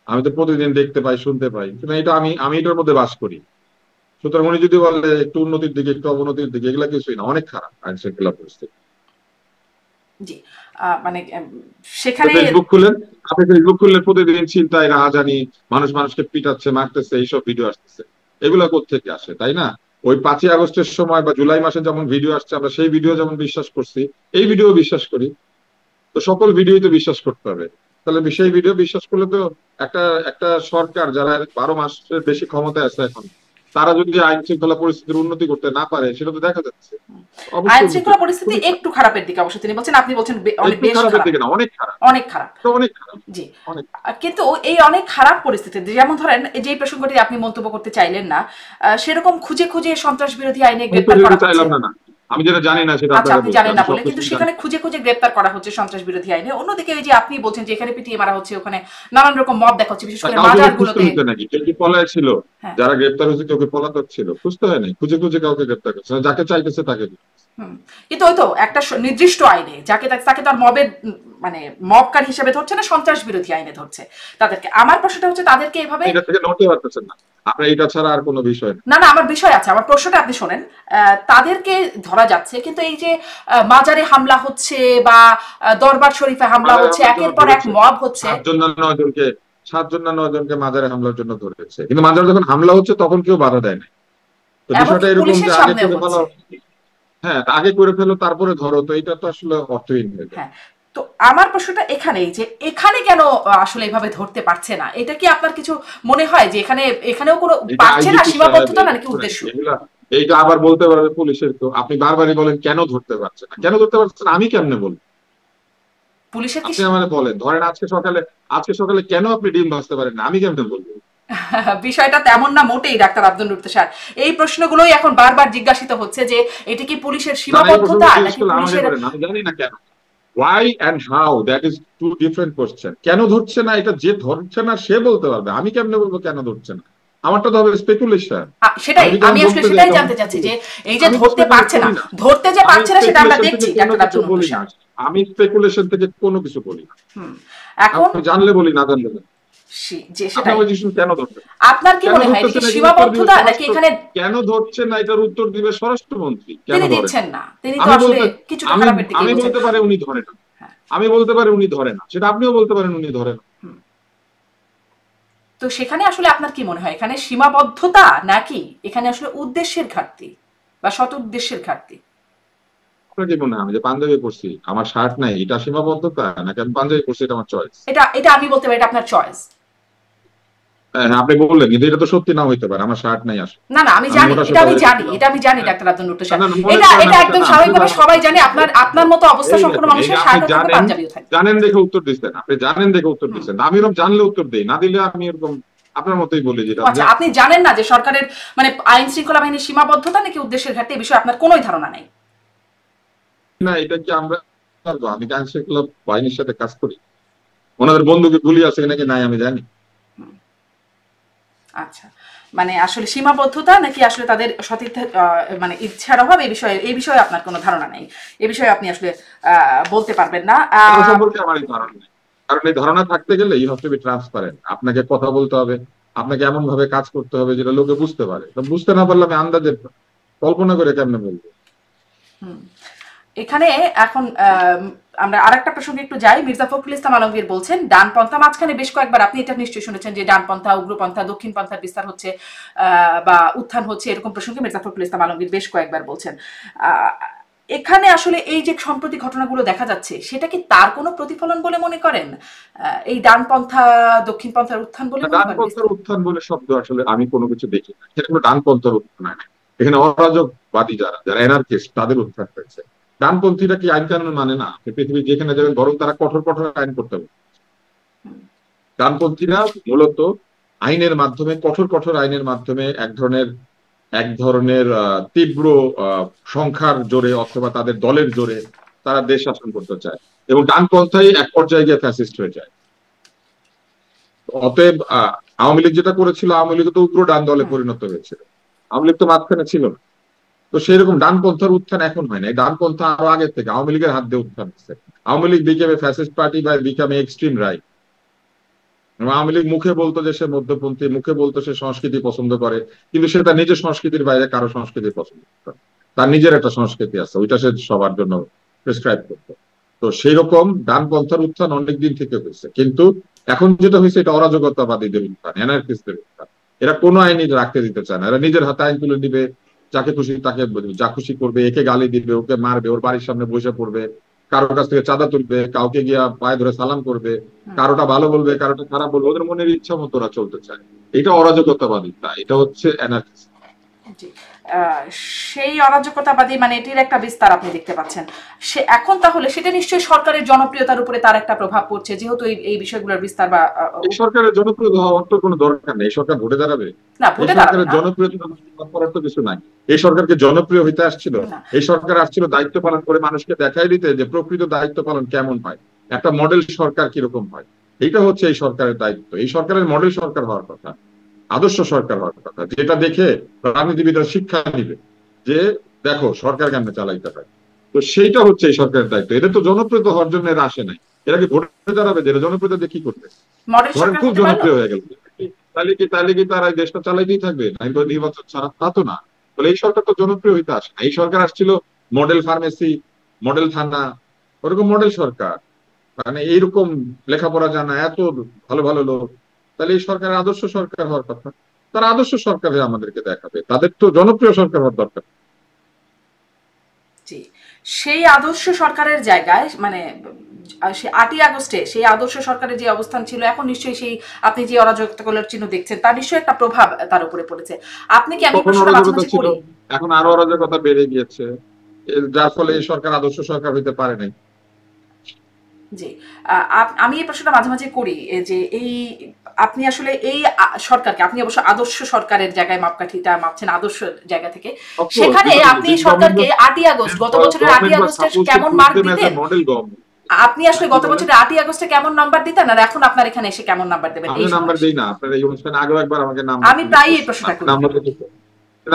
আমি তো প্রতিদিন দেখতে পাই শুনতে পাই, কিন্তু এটা আমি এটার মধ্যে বাস করি। সুতরাং উনি যদি বলে একটু উন্নতির দিকে একটু অবনতির দিকে, এগুলা কিছুই না, অনেক খারাপ আইন শৃঙ্খলা পরিস্থিতি। জি। মানে সেখানে। ফেসবুক খুলেন, আপনি ফেসবুক খুললে প্রতিদিন চিন্তায় রাহাজানি, মানুষ মানুষকে পিটাচ্ছে মারতেছে এইসব ভিডিও আসতেছে। এগুলা কোত্থেকে আসে, তাই না? ওই 5ই আগস্টের সময় বা জুলাই মাসে যেমন ভিডিও আসছে, আমরা সেই ভিডিও যেমন বিশ্বাস করছি, এই ভিডিও বিশ্বাস করি। তো সকল ভিডিওই তো বিশ্বাস করতে হবে। তাহলে সেই ভিডিও বিশ্বাস করলে তো একটা একটা সরকার যারা 12 মাসের বেশি ক্ষমতায় আছে এখন, তারা যদি আইন শৃঙ্খলা পরিস্থিতির উন্নতি করতে না পারে, সেটা তো দেখা যাচ্ছে। আইন অবশ্যই উন্নতি শৃঙ্খলা হবে, পরিস্থিতি খুবই খারাপ। একটু খারাপের দিকে অবশ্য তিনি বলছেন, আপনি বলছেন অনেক একটু বেশ খারাপের খারাপ। দিকে না, অনেক খারাপ। অনেক খারাপ। এটা অনেক খারাপ। জি। অনেক। কিন্তু এই অনেক খারাপ পরিস্থিতিতে যেমন ধরেন যে প্রসঙ্গটি আপনি মন্তব্য করতে চাইলেন না, সেরকম খুঁজে খুঁজে সন্ত্রাস বিরোধী আইনে আমি তো গ্রেপ্তার যেতে করা হচ্ছে। চাইলাম না না, আমি যেটা জানি না সেটা আচ্ছা, আপনাকে আপনি বলছি, জানেন আমি না বলে, কিন্তু সবকিছু জানি সেখানে না। খুঁজে খুঁজে গ্রেপ্তার করা হচ্ছে সন্ত্রাস বিরোধী আইনে। অন্যদিকে এই যে আপনি বলছেন যে এখানে পিটিয়ে মারা হচ্ছে, ওখানে নানান রকম মব দেখা হচ্ছে, বিশেষ করে কাউকে কি মাজার খুঁজতে গুলোতে। হচ্ছে নাকি? কেউ কি পলায় ছিল? হ্যাঁ। যারা গ্রেপ্তার হয়েছে কেউ কি পলাতক ছিল? খুঁজতে হয় নাই, খুঁজে খুঁজে কাউকে গ্রেপ্তার করছে না, যাকে চাইতেছে তাকে। হুম। কিন্তু ওই তো একটা নির্দিষ্ট আইনে যাকে তাকে তো আর মবের মানে মবকারী হিসেবে ধরছে না, সন্ত্রাস বিরোধী আইনে ধরছে তাদেরকে। আমার প্রশ্নটা হচ্ছে তাদেরকে এভাবে। এটা থেকে নড়তে পারতেছেন না আপনার, এটা ছাড়া আর কোনো বিষয় না। না না, আমার বিষয় আছে, আমার প্রশ্নটা আপনি শোনেন। তাদেরকে ধরা যাচ্ছে, কিন্তু এই যে মাজারে হামলা হচ্ছে বা দরবার শরীফে হামলা মাজারে হচ্ছে, হামলার জন্য একের পর এক ধরেছে মব হচ্ছে। 7 জন না 9 জনকে, 7 জন না 9 জনকে মাজারে হামলার জন্য ধরেছে, কিন্তু মাজারে যখন হামলা হচ্ছে তখন কেউ বাধা দেয় না। তো বিষয়টা এমনকি এরকম পুলিশের যে আগে সামনেও করে ফেলো, হচ্ছে। হ্যাঁ আগে করে ফেলো তারপরে ধরো, তো এটা তো আসলে অর্থহীন হয়ে যায়। হ্যাঁ। তো আমার প্রশ্নটা এখানেই যে এখানে কেন আসলে এভাবে ধরতে পারছে না, এটা কি আপনার কিছু মনে হয় যে এখানেও কোনো এটা পারছে না, আইজিপি সাহেব, সীমাবদ্ধতা না নাকি উদ্দেশ্য? এগুলা এইটা আবার বলতে পারবে পুলিশের। তো আপনি বারবারই বলেন কেন ধরতে পারছে না, কেন ধরতে পারছে না, আমি কেমনে বলবো? পুলিশের কি আপনি আমাকে বলেন, ধরেন আজকে সকালে কেন আপনি ডিম ভাজতে পারেন না, আমি কেমনে বলবো? বিষয়টা তেমন না মোটেই ডাক্তার আব্দুল লুৎফ স্যার। এই প্রশ্নগুলোই এখন বারবার জিজ্ঞাসিত হচ্ছে যে এটি কি পুলিশের না না, এই প্রশ্নটা সীমাবদ্ধতা জিজ্ঞেস নাকি করলে আমাকে পুলিশের। করেন, আমি জানি না কেন। Why and how, that is two different question. কেন ধরছে না এটা যে ধরছে না সে বলতে পারবে, আমি কেমনে বলবো কেন ধরছে না? আমারটা তো হবে স্পেকুলেশন। সেটাই আমি যদি আমি আসলে বলতে যাই সেটাই তখন জানতে চাচ্ছি যে এই যে আমি তো ধরতে স্পেকুলেট পারছে না, করি না। ধরতে যে আমি পারছে না সেটা আমরা স্পেকুলেশন থেকে দেখছি কোনো ডাক্তার কিছু আব্দুল লুৎফ বলি না, স্যার। আমি স্পেকুলেশন থেকে কোনো কিছু বলি না। হুম। এখন আমি জানলে বলি, না জানলে না। যে আপনি সেটাই। আমার জিনিস কেন ধরছেন, আপনার কি কেন মনে হয় এটি কি ধরতেছেন, এটার উত্তর দিবে সীমাবদ্ধতা নাকি স্বরাষ্ট্র। এখানে কেন ধরছেন না এটার উত্তর দিবে স্বরাষ্ট্রমন্ত্রী, কেন তিনি ধরেন। দিচ্ছেন না? তিনি তো আমি আসলে বলতে কিছুটা আমি খারাপের দিকেই আমি বলছেন। বলতে পারি উনি ধরে না, হ্যাঁ। আমি বলতে পারি উনি ধরে না, সেটা আপনিও বলতে পারেন উনি ধরে না। হুম। তো সেখানে আসলে আপনার কি মনে হয় এখানে সীমাবদ্ধতা নাকি এখানে আসলে উদ্দেশ্যের ঘাটতি বা সৎ উদ্দেশ্যের ঘাটতি? আপনার কি মনে হয় আমি যে পাঞ্জাবি পরছি, আমার শার্ট নাই, এটা সীমাবদ্ধতা, নাকি আমি পাঞ্জাবি পরছি এটা আমার চয়েস? এটা এটা আমি বলতে পারি এটা আপনার চয়েস। হ্যাঁ আপনি বললেন, কিন্তু এটা তো সত্যি না হইতে পারে, আমার শার্ট নাই আসলে, না না, আমি আমি জানি, মোটা এটা সোটা আমি হয়ে জানি, গেছি। এটা আমি জানি হ্যাঁ। ডাক্তার আব্দুল লুৎফ না স্যার। না, মনে এটা করেন এটা আমার একদম না, শুধু স্বাভাবিকভাবে আমার সবাই সাথে জানে, না। আপনার আপনার মতো অবস্থা এই সম্পন্ন দেখেন, এই যে মানুষের আপনি শার্টও থাকবে, জানেন, পাঞ্জাবিও থাকবে। জানেন দেখে উত্তর দিচ্ছেন, আপনি জানেন দেখে উত্তর হুম। দিচ্ছেন, আমি এরকম জানলে উত্তর দেই, না দিলে আমি এরকম আপনার মতোই বলি যেটা ও আমি আচ্ছা, জানি। আপনি জানেন না যে সরকারের মানে আইন শৃঙ্খলা বাহিনীর সীমাবদ্ধতা নাকি উদ্দেশ্যের ঘাটতি, এই বিষয়ে আপনার কোনোই ধারণা নাই? না, এটা কি আমরা পারবো? আমি কি আইন শৃঙ্খলা বাহিনীর সাথে কাজ করি? ওনাদের বন্দুকে গুলি আছে নাকি নাই আমি জানি। আচ্ছা, মানে আসলে সীমাবদ্ধতা নাকি আসলে তাদের সতীর্থ মানে ইচ্ছার অভাব, এই বিষয়ে আপনার কোনো ধারণা নেই, এ বিষয়ে আপনি আসলে বলতে পারবেন না। তারা সম্পর্কে আমার এই ধারণা নেই। কারণ এই ধারণা থাকতে গেলে you have to be transparent. আপনাকে কথা বলতে হবে, আপনাকে এমন ভাবে কাজ করতে হবে যেটা লোকে বুঝতে পারে। তো বুঝতে না পারলে আমি আন্দাজে কল্পনা করে কেমনে বলবো? এখানে এখন আমরা আরেকটা প্রসঙ্গে একটু যাই। মির্জা ফখরুল ইসলাম আলমগীর বলছেন ডানপন্থা, মাঝখানে বেশ কয়েকবার আপনি এটা নিশ্চয়ই শুনেছেন যে ডানপন্থা, উগ্রপন্থা, দক্ষিণপন্থার বিস্তার হচ্ছে বা উত্থান হচ্ছে, এরকম প্রসঙ্গে মির্জা ফখরুল ইসলাম আলমগীর বেশ কয়েকবার বলছেন। এখানে আসলে এই যে সম্প্রতি ঘটনাগুলো দেখা যাচ্ছে, সেটা কি তার কোনো প্রতিফলন বলে মনে করেন? এই ডানপন্থা দক্ষিণপন্থার উত্থান বলে মনে করেন? ডানপন্থার উত্থান বলে শব্দ আসলে আমি কোনো কিছু দেখি না। সেটা কোনো ডানপন্থার উত্থান হয় না। এখানে অরাজকবাদী যারা যারা এনার্কিস্ট তাদের উত্থান হয়েছে। ডানপন্থীরা কি আইন কানুন মানে না? পৃথিবী যেখানে যাবেন বরং তারা কঠোর কঠোর আইন করতে হবে। ডানপন্থীরা মূলত আইনের মাধ্যমে, কঠোর কঠোর আইনের মাধ্যমে এক ধরনের তীব্র সংখ্যার জোরে অথবা তাদের দলের জোরে তারা দেশ শাসন করতে চায়, এবং ডানপন্থাই এক পর্যায়ে গিয়ে ফ্যাসিস্ট হয়ে যায়। অতএব আওয়ামী লীগ যেটা করেছিল, আওয়ামী লীগ তো উগ্র ডান দলে পরিণত হয়েছিল। আওয়ামী লীগ তো মাঝখানে ছিল না। তো সেরকম ডানপন্থার উত্থান এখন হয় না, এই ডানপন্থা আরো আগের থেকে আওয়ামী লীগের হাত দিয়ে উত্থান হচ্ছে। Awami League became a fascist party বা become extreme right. Awami League মুখে বলতো যে সে মধ্যপন্থী, মুখে বলতো সে সংস্কৃতি পছন্দ করে, কিন্তু সে তার নিজের সংস্কৃতির বাইরে কারো সংস্কৃতি পছন্দ করে। তার নিজের একটা সংস্কৃতি আছে, ওইটা সে সবার জন্য প্রেসক্রাইব করতো। তো সেই রকম ডানপন্থার উত্থান অনেকদিন থেকে হয়েছে, কিন্তু এখন যেটা হয়েছে এটা অরাজকতাবাদীদের উত্থান, অ্যানার্কিস্টদের উত্থান। এরা কোনো আইনই রাখতে দিতে চায় না, এরা নিজের হাতে আইন তুলে দিবে, যাকে খুশি তাকে যা খুশি করবে, একে গালি দিবে, ওকে মারবে, ওর বাড়ির সামনে বসে পড়বে, কারোর কাছ থেকে চাঁদা তুলবে, কাউকে গিয়া পায়ে ধরে সালাম করবে, কারোটা ভালো বলবে, কারোটা খারাপ বলবে, ওদের মনের ইচ্ছা মতো ওরা চলতে চায়। এটা অরাজকতাবাদী, এটা হচ্ছে অ্যানার্কিস্ট। জি। সেই অরাজকতাবাদী মানে এটির একটা বিস্তার আপনি দেখতে পাচ্ছেন। সে এখন তাহলে সেটা নিশ্চয়ই সরকারের জনপ্রিয়তার উপরে তার একটা প্রভাব পড়ছে, যেহেতু এই বিষয়গুলোর বিস্তার বা এই সরকারের জনপ্রিয় হওয়ার তো কোনো দরকার নেই, এই সরকার ভোটে দাঁড়াবে। না, এই ভোটে দাঁড়াবে সরকারের না। জনপ্রিয়তা করার তো কিছু নাই। এই সরকারকে জনপ্রিয় হইতে আসছিল, না। এই সরকার আসছিল দায়িত্ব পালন করে মানুষকে দেখাই দিতে যে প্রকৃত দায়িত্ব পালন কেমন হয়, একটা মডেল সরকার কিরকম হয়। এইটা হচ্ছে এই সরকারের দায়িত্ব। এই সরকারের মডেল সরকার হওয়ার কথা, আদর্শ সরকার হওয়ার কথা, যেটা দেখে রাজনীতিবিদরা শিক্ষা নিবে যে দেখো সরকার কেমনে চালাইতে হয়। তো সেইটা হচ্ছে এই সরকারের দায়িত্ব। এদের তো জনপ্রিয়তা হওয়ার জন্য এরা আসে নাই। এরা কি ভোটে দাঁড়াবে? যে জনপ্রিয়তা দিয়ে কি করবে? মডেল ধরেন সরকার খুব হতে পারলো। জনপ্রিয় হয়ে গেল, তাহলে কি তারা এই দেশটা চালাইতেই থাকবে নাকি নির্বাচন ছাড়া? তা তো না। বলে এই সরকার তো জনপ্রিয় হইতে আসে না। এই সরকার আসছিল মডেল ফার্মেসি, মডেল থানা, ওরকম মডেল সরকার। মানে এইরকম লেখাপড়া জানা এত ভালো ভালো লোক, তাহলে এই সরকার আদর্শ সরকার হওয়ার কথা। তারা আদর্শ সরকার হয়ে আমাদেরকে দেখাবে, তাদের তো জনপ্রিয় সরকার হওয়ার দরকার। জি। সেই আদর্শ সরকারের জায়গায় মানে সে 8ই আগস্টে সেই আদর্শ সরকারের যে অবস্থান ছিল, এখন নিশ্চয়ই সেই আপনি যে অরাজকতার চিহ্ন দেখছেন তার নিশ্চয়ই একটা প্রভাব তার উপরে পড়েছে। আপনি কি, আমি এই তখন প্রশ্নটা মাঝে অরাজকতা মাঝে ছিল, করি। এখন আরো অরাজকতা বেড়ে গিয়েছে, যার ফলে এই সরকার আদর্শ সরকার হইতে পারে নাই। জি। আমি এই প্রশ্নটা মাঝে মাঝে করি যে এই আপনি আসলে এই সরকারকে, আপনি অবশ্য আদর্শ সরকারের জায়গায় মাপকাঠিটা মাপছেন আদর্শ জায়গা থেকে, সেখানে আপনি এই সরকারকে 8ই আগস্ট, গত বছরের 8ই আগস্টে কেমন মার্ক দিতেন? আপনি আসলে গত বছরের 8ই আগস্টে কেমন নাম্বার দিতেন, আর এখন আপনার এখানে এসে কেমন নাম্বার দেবেন? আমি এই নাম্বার সময় দেই না। আপনার এই অনুষ্ঠানে আগেও একবার আমাকে নাম্বার আমি প্রায়ই এই প্রশ্নটা করি।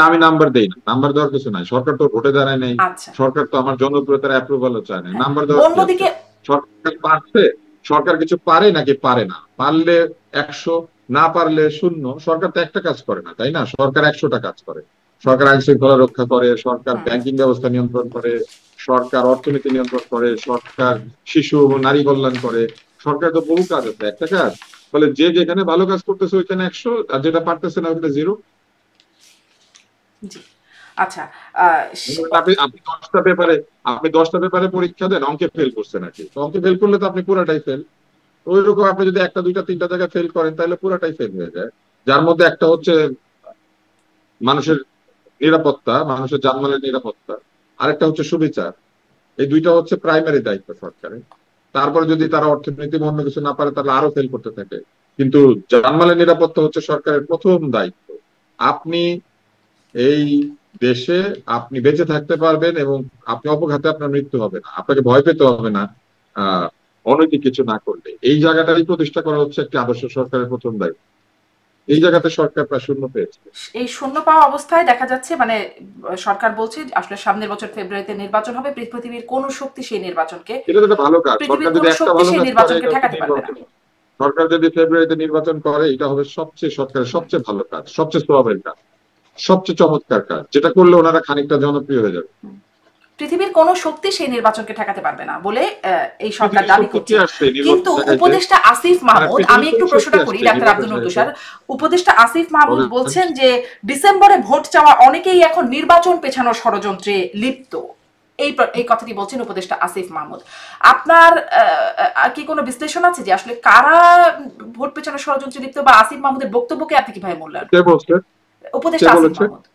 আমি নাম্বার দেই না। নাম্বার দেওয়ার কিছু নাই, সরকার তো ভোটে দাঁড়ায় নাই। আচ্ছা। সরকার তো আমার জনপ্রিয়তার অ্যাপ্রুভালও চায় না, নাম্বার দেওয়ার কি আছে? অন্যদিকে সরকার পারছে, সরকার কিছু পারে নাকি পারে না? পারলে 100, না পারলে 0। সরকার তো একটা কাজ করে না, তাই না? সরকার 100টা কাজ করে। সরকার আইন শৃঙ্খলা রক্ষা করে, সরকার ব্যাংকিং ব্যবস্থা নিয়ন্ত্রণ করে, সরকার অর্থনীতি নিয়ন্ত্রণ করে, সরকার শিশু ও নারী কল্যাণ করে। সরকার তো বহু কাজ আছে, একটা কাজ। ফলে যে যেখানে ভালো কাজ করতেছে ওইখানে 100, আর যেটা পারতেছে না ওইখানে 0। জি। আচ্ছা। আপনি 10টা পেপারে পরীক্ষা দেন, অঙ্কে ফেল করছেন নাকি? অঙ্কে ফেল করলে তো আপনি পুরাটাই ফেল। ওইরকম আপনি যদি একটা দুইটা তিনটা জায়গায় ফেল করেন তাহলে পুরাটাই ফেল হয়ে যায়। যার মধ্যে একটা হচ্ছে মানুষের নিরাপত্তা, মানুষের জানমালের নিরাপত্তা, আরেকটা হচ্ছে সুবিচার। এই দুইটা হচ্ছে প্রাইমারি দায়িত্ব সরকারের। তারপরে যদি তারা অর্থনীতি অন্য কিছু না পারে তাহলে আরো ফেল করতে থাকে। কিন্তু জানমালের নিরাপত্তা হচ্ছে সরকারের প্রথম দায়িত্ব। আপনি এই দেশে আপনি বেঁচে থাকতে পারবেন এবং আপনি অপঘাতে আপনার মৃত্যু হবে না, আপনাকে ভয় পেতে হবে না অনৈতিক কিছু না করলে। এই জায়গাটাই প্রতিষ্ঠা করা হচ্ছে একটি আদর্শ সরকারের প্রথম দায়িত্ব। এই জায়গাতে সরকার প্রায় শূন্য পেয়েছে। এই শূন্য পাওয়া অবস্থায় দেখা যাচ্ছে মানে সরকার বলছে আসলে সামনের বছর ফেব্রুয়ারিতে নির্বাচন হবে, পৃথিবীর কোন শক্তি সেই নির্বাচনকে, এটা তো একটা ভালো কাজ, পৃথিবীর সরকার কোন যদি একটা শক্তি ভালো সেই কাজ করে নির্বাচনকে এটা হচ্ছে ঠেকাতে পারবে না। নির্বাচন। সরকার যদি ফেব্রুয়ারিতে নির্বাচন করে এটা হবে সরকারের সবচেয়ে ভালো কাজ, সবচেয়ে সোয়াবের কাজ, সবচেয়ে চমৎকার কাজ, যেটা করলে ওনারা খানিকটা জনপ্রিয় হয়ে যাবে। পৃথিবীর কোন শক্তি সেই নির্বাচনকে ঠেকাতে পারবে না বলে এই সরকার পৃথিবীর দাবি শক্তি কি করছে। আসছে কিন্তু উপদেষ্টা আসিফ মাহমুদ, আমি একটু প্রশ্নটা করি ডাক্তার আব্দুল তুষার, উপদেষ্টা আসিফ মাহমুদ বলছেন যে ডিসেম্বরে ভোট চাওয়া অনেকেই এখন নির্বাচন পেছানোর ষড়যন্ত্রে লিপ্ত, এই কথাটি বলছেন উপদেষ্টা আসিফ মাহমুদ। আপনার কি কোনো বিশ্লেষণ আছে যে আসলে কারা ভোট পেছানোর ষড়যন্ত্রে লিপ্ত, বা আসিফ মাহমুদের বক্তব্যকে আপনি কিভাবে মূল্যায়ন করেন? উপদেষ্টা আসিফ মাহমুদ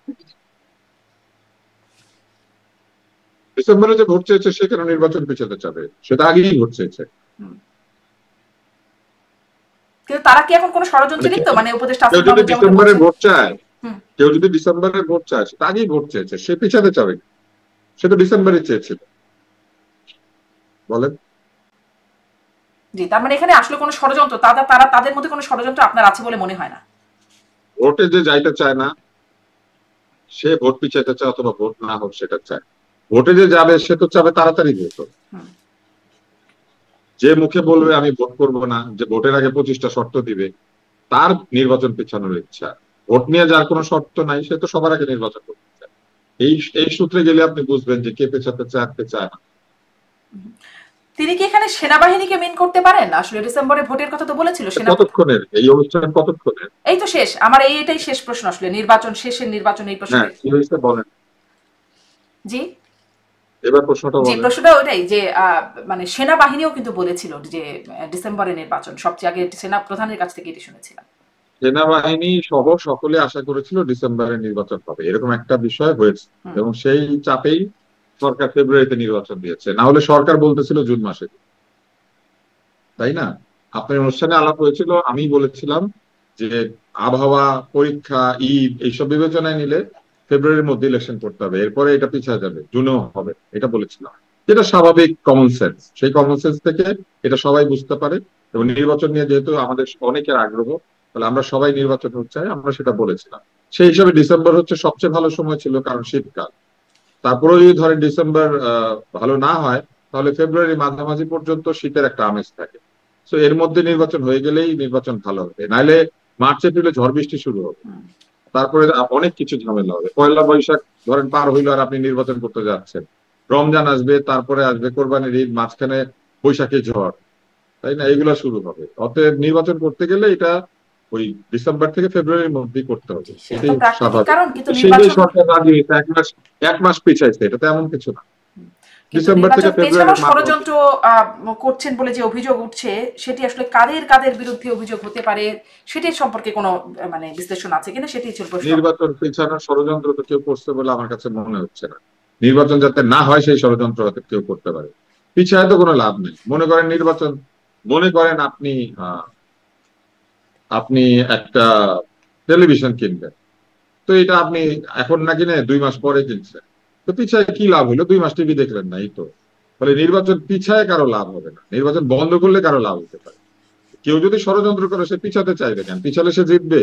ডিসেম্বরে যে ভোট চেয়েছে সে কেন নির্বাচন পিছাতে চাবে, সেটা আগেই ভোট চেয়েছে। কিন্তু তারা কি এখন কোন ষড়যন্ত্রে লিপ্ত, মানে উপদেষ্টা কেউ আসিফ যদি মাহমুদ যেমন ডিসেম্বরে বলছেন? ভোট চায়, কেউ যদি ডিসেম্বরে ভোট চায় সেটা আগেই ভোট চেয়েছে, সে পিছাতে চাবে, সে তো ডিসেম্বরে চেয়েছিল। বলেন। জি, তার মানে এখানে আসলে কোনো ষড়যন্ত্র, তারা তাদের মধ্যে কোনো ষড়যন্ত্র আপনার আছে বলে মনে হয় না? ভোটে যে যাইতে চায় না সে ভোট পিছাইতে চায় অথবা ভোট না হোক সেটা চায়। ভোটে যে যাবে সে তো চাবে তাড়াতাড়ি ভোট হোক। যে মুখে বলবে আমি ভোট করব না, যে ভোটের আগে 25টা শর্ত দিবে, তার নির্বাচন পেছানোর ইচ্ছা। ভোট নিয়ে যার কোনো শর্ত নাই সে তো সবার আগে নির্বাচন করতে চায়। এই এই সূত্রে গেলে আপনি বুঝবেন যে কে পেছাতে চায় কে চায় না। তিনি কি এখানে সেনাবাহিনীকে মেন করতে পারেন? আসলে ডিসেম্বরে ভোটের কথা তো বলেছিল সেনা। কতক্ষণের এই অনুষ্ঠান, কতক্ষণের? এই তো শেষ, আমার এটাই শেষ প্রশ্ন, আসলে নির্বাচন শেষের নির্বাচন এই হ্যাঁ, প্রসঙ্গে। কি হয়েছে বলেন, জি এবার প্রশ্নটা জি, বলেন। প্রশ্নটা ওটাই যে মানে সেনাবাহিনীও কিন্তু বলেছিল যে ডিসেম্বরে নির্বাচন, সবচেয়ে আগে সেনা প্রধানের কাছ থেকে এটি শুনেছিলাম। সেনাবাহিনী সহ সকলে আশা করেছিল ডিসেম্বরে নির্বাচন হবে, এরকম একটা বিষয় হয়েছে এবং সেই চাপেই সরকার ফেব্রুয়ারিতে নির্বাচন দিয়েছে, না হলে সরকার বলতেছিল জুন মাসে, তাই না? আপনার অনুষ্ঠানে আলাপ হয়েছিল, আমি বলেছিলাম যে আবহাওয়া, পরীক্ষা, ঈদ এইসব বিবেচনায় নিলে ফেব্রুয়ারির মধ্যে ইলেকশন করতে হবে, এরপরে এটা পিছিয়ে যাবে, জুনেও হবে, এটা বলেছিলাম। এটা স্বাভাবিক কমন সেন্স, সেই কমন সেন্স থেকে এটা সবাই বুঝতে পারে। এবং নির্বাচন নিয়ে যেহেতু আমাদের অনেকের আগ্রহ, তাহলে আমরা সবাই নির্বাচন হতে চাই, আমরা সেটা বলেছিলাম। সেই হিসাবে ডিসেম্বর হচ্ছে সবচেয়ে ভালো সময় ছিল, কারণ শীতকাল। তারপরে যদি ধরেন ডিসেম্বর ভালো না হয়, তাহলে ফেব্রুয়ারি মাঝামাঝি পর্যন্ত শীতের একটা আমেজ থাকে। তো এর মধ্যে নির্বাচন হয়ে গেলেই নির্বাচন ভালো হবে, নাইলে মার্চ এপ্রিলে ঝড় বৃষ্টি শুরু হবে, তারপরে অনেক কিছু ঝামেলা হবে। পয়লা বৈশাখ ধরেন পার হইলো আর আপনি নির্বাচন করতে যাচ্ছেন, রমজান আসবে, তারপরে আসবে কোরবানির ঈদ, মাঝখানে বৈশাখী ঝড়, তাই না? এগুলো শুরু হবে। অতএব নির্বাচন করতে গেলে এটা ওই ডিসেম্বর থেকে ফেব্রুয়ারির মধ্যেই করতে হবে, সেটা এটাই তো প্রাকৃতিক স্বাভাবিক। কারণ, কিন্তু সেইটাই নির্বাচন, সরকার রাজি হয়েছে, এক মাস পিছাইছে, এটা তেমন কিছু না। কিন্তু ডিসেম্বর থেকে নির্বাচন পেছানোর ফেব্রুয়ারির মাঝামাঝি। ষড়যন্ত্র করছেন বলে যে অভিযোগ উঠছে, সেটি আসলে কাদের কাদের বিরুদ্ধে অভিযোগ হতে পারে সেটির সম্পর্কে কোনো মানে বিশ্লেষণ আছে কিনা, সেটি ছিল প্রশ্ন। নির্বাচন পিছানোর ষড়যন্ত্র তো কেউ করছে বলে আমার কাছে মনে হচ্ছে না। নির্বাচন যাতে না হয় সেই ষড়যন্ত্র হয়তো কেউ করতে পারে, পিছায় তো কোনো লাভ নেই। মনে করেন নির্বাচন, মনে করেন আপনি আপনি একটা টেলিভিশন কিনবেন, তো এটা আপনি এখন না কিনে 2 মাস পরে কিনছেন, তো পিছায় কি লাভ হলো? 2 মাস টিভি দেখলেন না, এই তো। ফলে নির্বাচন পিছায় কারো লাভ হবে না, নির্বাচন বন্ধ করলে কারো লাভ হতে পারে। কেউ যদি ষড়যন্ত্র করে সে পিছাতে চাইবে কেন? পিছালে সে জিতবে,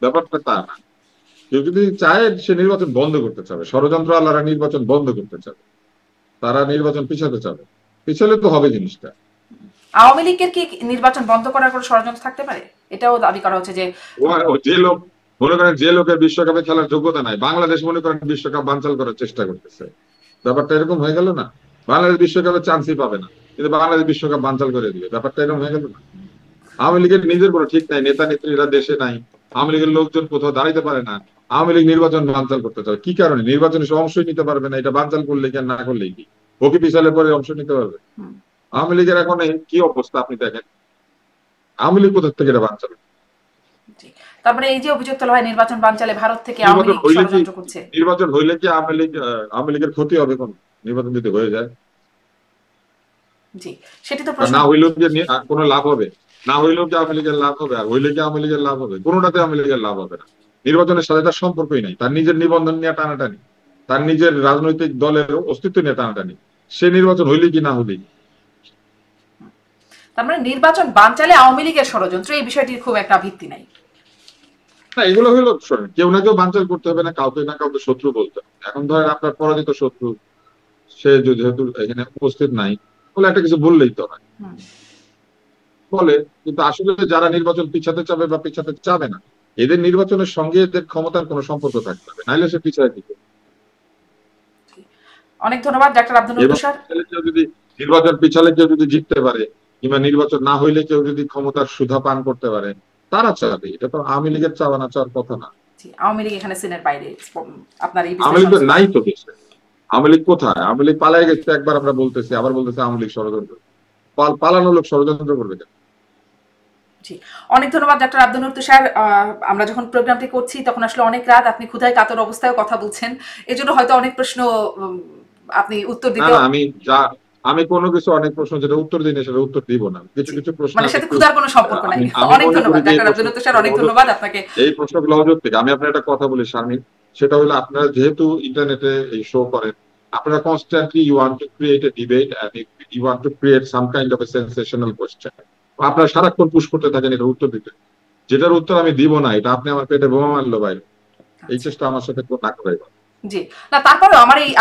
ব্যাপারটা তা না। কেউ যদি চায় সে নির্বাচন বন্ধ করতে চাবে, ষড়যন্ত্র আল্লাহরা নির্বাচন বন্ধ করতে চাবে, তারা নির্বাচন পিছাতে চাবে, পিছালে তো হবে জিনিসটা। আওয়ামী লীগের কি নির্বাচন বন্ধ করার কোনো ষড়যন্ত্র থাকতে পারে? এটাও দাবি করা হচ্ছে যে যে লোক, মনে করেন যে লোকের বিশ্বকাপে খেলার যোগ্যতা নাই, বাংলাদেশ মনে করেন বিশ্বকাপ বানচাল করার চেষ্টা করতেছে, ব্যাপারটা এরকম হয়ে গেল না? বাংলাদেশ বিশ্বকাপে চান্সই পাবে না, কিন্তু বাংলাদেশ বিশ্বকাপ বানচাল করে দিবে, ব্যাপারটা এরকম হয়ে গেল না? আওয়ামী লীগের নিজের কোনো ঠিক নাই, নেতা নেত্রীরা দেশে নাই, আওয়ামী লীগের লোকজন কোথাও দাঁড়াইতে পারে না, আওয়ামী লীগ নির্বাচন বানচাল করতে চায় কি কারণে? নির্বাচনে সে অংশই নিতে পারবে না, এটা বানচাল করলে কি আর না করলে কি ওকে পিছালে পরে অংশ নিতে পারবে? আওয়ামী লীগের এখন কি অবস্থা আপনি দেখেন, আওয়ামী লীগ কোথা থেকে এটা বানচাল? তারপরে এই যে অভিযোগ তোলা হয় নির্বাচন বানচালে ভারত থেকে আওয়ামী লীগ ষড়যন্ত্র করছে, নির্বাচন হইলে কি আওয়ামী লীগের ক্ষতি হবে কোন? নির্বাচন যদি হয়ে যায়, জি সেটি তো প্রশ্ন। না হইলেও যে কোনো লাভ হবে? না হইলেও কি আওয়ামী লীগের লাভ হবে? আর হইলে কি আওয়ামী লীগের লাভ হবে? কোনোটাতে আওয়ামী লীগের লাভ হবে না। নির্বাচনের সাথে তার সম্পর্কই নাই, তার নিজের নিবন্ধন নিয়ে টানাটানি, তার নিজের রাজনৈতিক দলের অস্তিত্ব নিয়ে টানাটানি, সে নির্বাচন হইলে কি না হইলেই। তার মানে নির্বাচন বানচালে আওয়ামী লীগের ষড়যন্ত্র, এই বিষয়টির খুব একটা ভিত্তি নাই। না, এগুলো হইলো শোনেন, কেউ না কেউ বানচাল করতে হবে, না কাউকে না কাউকে শত্রু বলতে হবে। এখন ধরেন আপনার পরাজিত শত্রু, সে যেহেতু এখানে উপস্থিত নাই, বলে একটা কিছু বললেই তো হয়, বলে। কিন্তু আসলে যারা নির্বাচন পিছাতে চাবে বা পিছাতে চাবে না, এদের নির্বাচনের সঙ্গে এদের ক্ষমতার কোনো সম্পর্ক থাকতে হবে, নাইলে সে পিছায় দিবে। অনেক ধন্যবাদ ডাক্তার আব্দুল এবং তুষার। কেউ যদি নির্বাচন পিছালে কেউ যদি জিততে পারে, কিংবা নির্বাচন না হইলে কেউ যদি ক্ষমতার সুধা পান করতে পারে, তারা চাবে। এটা তো আওয়ামী লীগের চাওয়া না, চাওয়ার কথা না। আওয়ামী লীগ এখানে সিনের বাইরে, আপনার এই আওয়ামী লীগ তো নাই তো দেশে। আওয়ামী লীগ কোথায়? আওয়ামী লীগ পালাই গেছে, একবার আমরা বলতেছি, আবার বলতেছি আওয়ামী লীগ ষড়যন্ত্র। পালানো লোক ষড়যন্ত্র করবে কেন? জি, অনেক ধন্যবাদ ডাক্তার আব্দুল তুষার। আমরা যখন প্রোগ্রামটি করছি তখন আসলে অনেক রাত, আপনি ক্ষুধায় কাতর অবস্থায় কথা বলছেন, এজন্য হয়তো অনেক প্রশ্ন আপনি উত্তর দিতে, আমি কোনো কিছু, অনেক প্রশ্ন যেটা উত্তর দিই না সেটা উত্তর দিব না। কিছু কিছু প্রশ্ন মানে সাথে ক্ষুধার কোনো সম্পর্ক নাই। অনেক ধন্যবাদ ডাক্তার আব্দুল তুষার, অনেক ধন্যবাদ আপনাকে। এই প্রশ্নগুলো অযৌক্তিক। আমি আপনার একটা কথা বলি শারমিন, সেটা হলো আপনারা যেহেতু ইন্টারনেটে এই শো করেন, আপনারা constantly you want to create a debate and you want to create some kind of a sensational question. আপনারা সারাক্ষণ পুশ করতে থাকেন এটা উত্তর দিতে, যেটার উত্তর আমি দিব না। এটা আপনি আমার পেটে বোমা মারলো ভাই, এই চেষ্টা আমার সাথে না করাই। জি, না তারপরে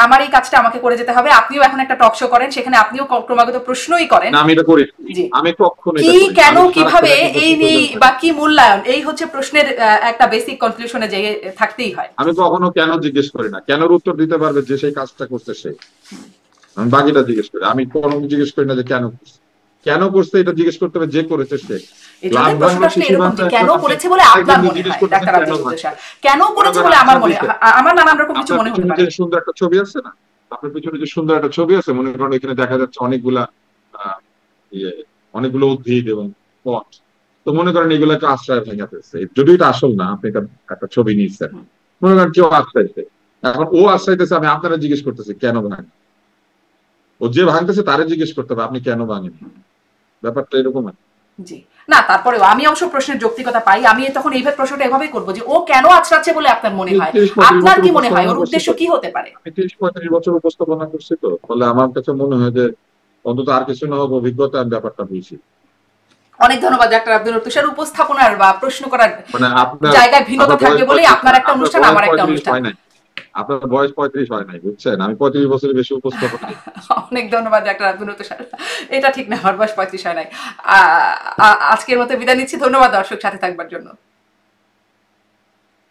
আমার এই কাজটা আমাকে করে যেতে হবে। আপনিও এখন একটা টক শো করেন, সেখানে আপনিও ক্রমাগত প্রশ্নই করেন। না, আমি এটা করি। জি, আমি কখনো কি কেন কিভাবে এই নিয়ে বা কি মূল্যায়ন, এই হচ্ছে প্রশ্নের একটা বেসিক কনক্লুশনে যে থাকতেই হয়। আমি কখনো কেন জিজ্ঞেস করি না, কেন উত্তর দিতে পারবে যে সেই কাজটা করছে সে। আমি বাকিটা জিজ্ঞেস করি, আমি কোনো জিজ্ঞেস করি না যে কেন করছে। কেন করছে এটা জিজ্ঞেস করতে হবে যে করেছে সে। কেন করেছে বলে আপনার মনে হয় ডাক্তার আব্দুল তুষার, কেন করেছে বলে আমার মনে হয়, আমার নানান রকম কিছু মনে হতে পারে। সুন্দর একটা ছবি আছে না আপনার পিছনে, যে সুন্দর একটা ছবি আছে, মনে করেন এখানে দেখা যাচ্ছে অনেকগুলো উদ্ভিদ এবং পথ। তো মনে করেন এগুলো একটা আশ্রয় ভেঙে ফেলছে, যদি এটা আসল না, আপনি একটা ছবি নিচ্ছেন, মনে করেন কেউ আশ্রয়ছে, এখন ও আশ্রয়তেছে, আমি আপনারা জিজ্ঞেস করতেছি কেন ভাঙে। ও যে ভাঙতেছে তারে জিজ্ঞেস করতে হবে আপনি কেন ভাঙেন। ব্যাপারটা এরকম। জি, না তারপরেও আমি অবশ্য প্রশ্নের যৌক্তিকতা পাই। আমি তখন এইভাবে প্রশ্নটা এভাবেই করবো যে ও কেন আছড়াচ্ছে বলে আপনার মনে হয়, আপনার কি মনে হয়, ওর উদ্দেশ্য কি হতে পারে। আমি 30-35 বছর উপস্থাপনা করছি, তো ফলে আমার কাছে মনে হয় যে অন্তত আর কিছু না হোক অভিজ্ঞতা আমি ব্যাপারটা বুঝি। অনেক ধন্যবাদ ডাক্তার আব্দুল তুষার। উপস্থাপনার বা প্রশ্ন করার মানে আপনার জায়গায় ভিন্নতা থাকবে বলে আপনার একটা অনুষ্ঠান, আমার একটা অনুষ্ঠান। আপনার বয়স 35 হয় নাই, বুঝছেন? আমি 35 বছরের বেশি উপস্থাপনা। অনেক ধন্যবাদ ডাক্তার আব্দুল তুষার। এটা ঠিক না, আমার বয়স 35 হয় নাই। আজকের মতো বিদায় নিচ্ছি। ধন্যবাদ দর্শক সাথে থাকবার জন্য।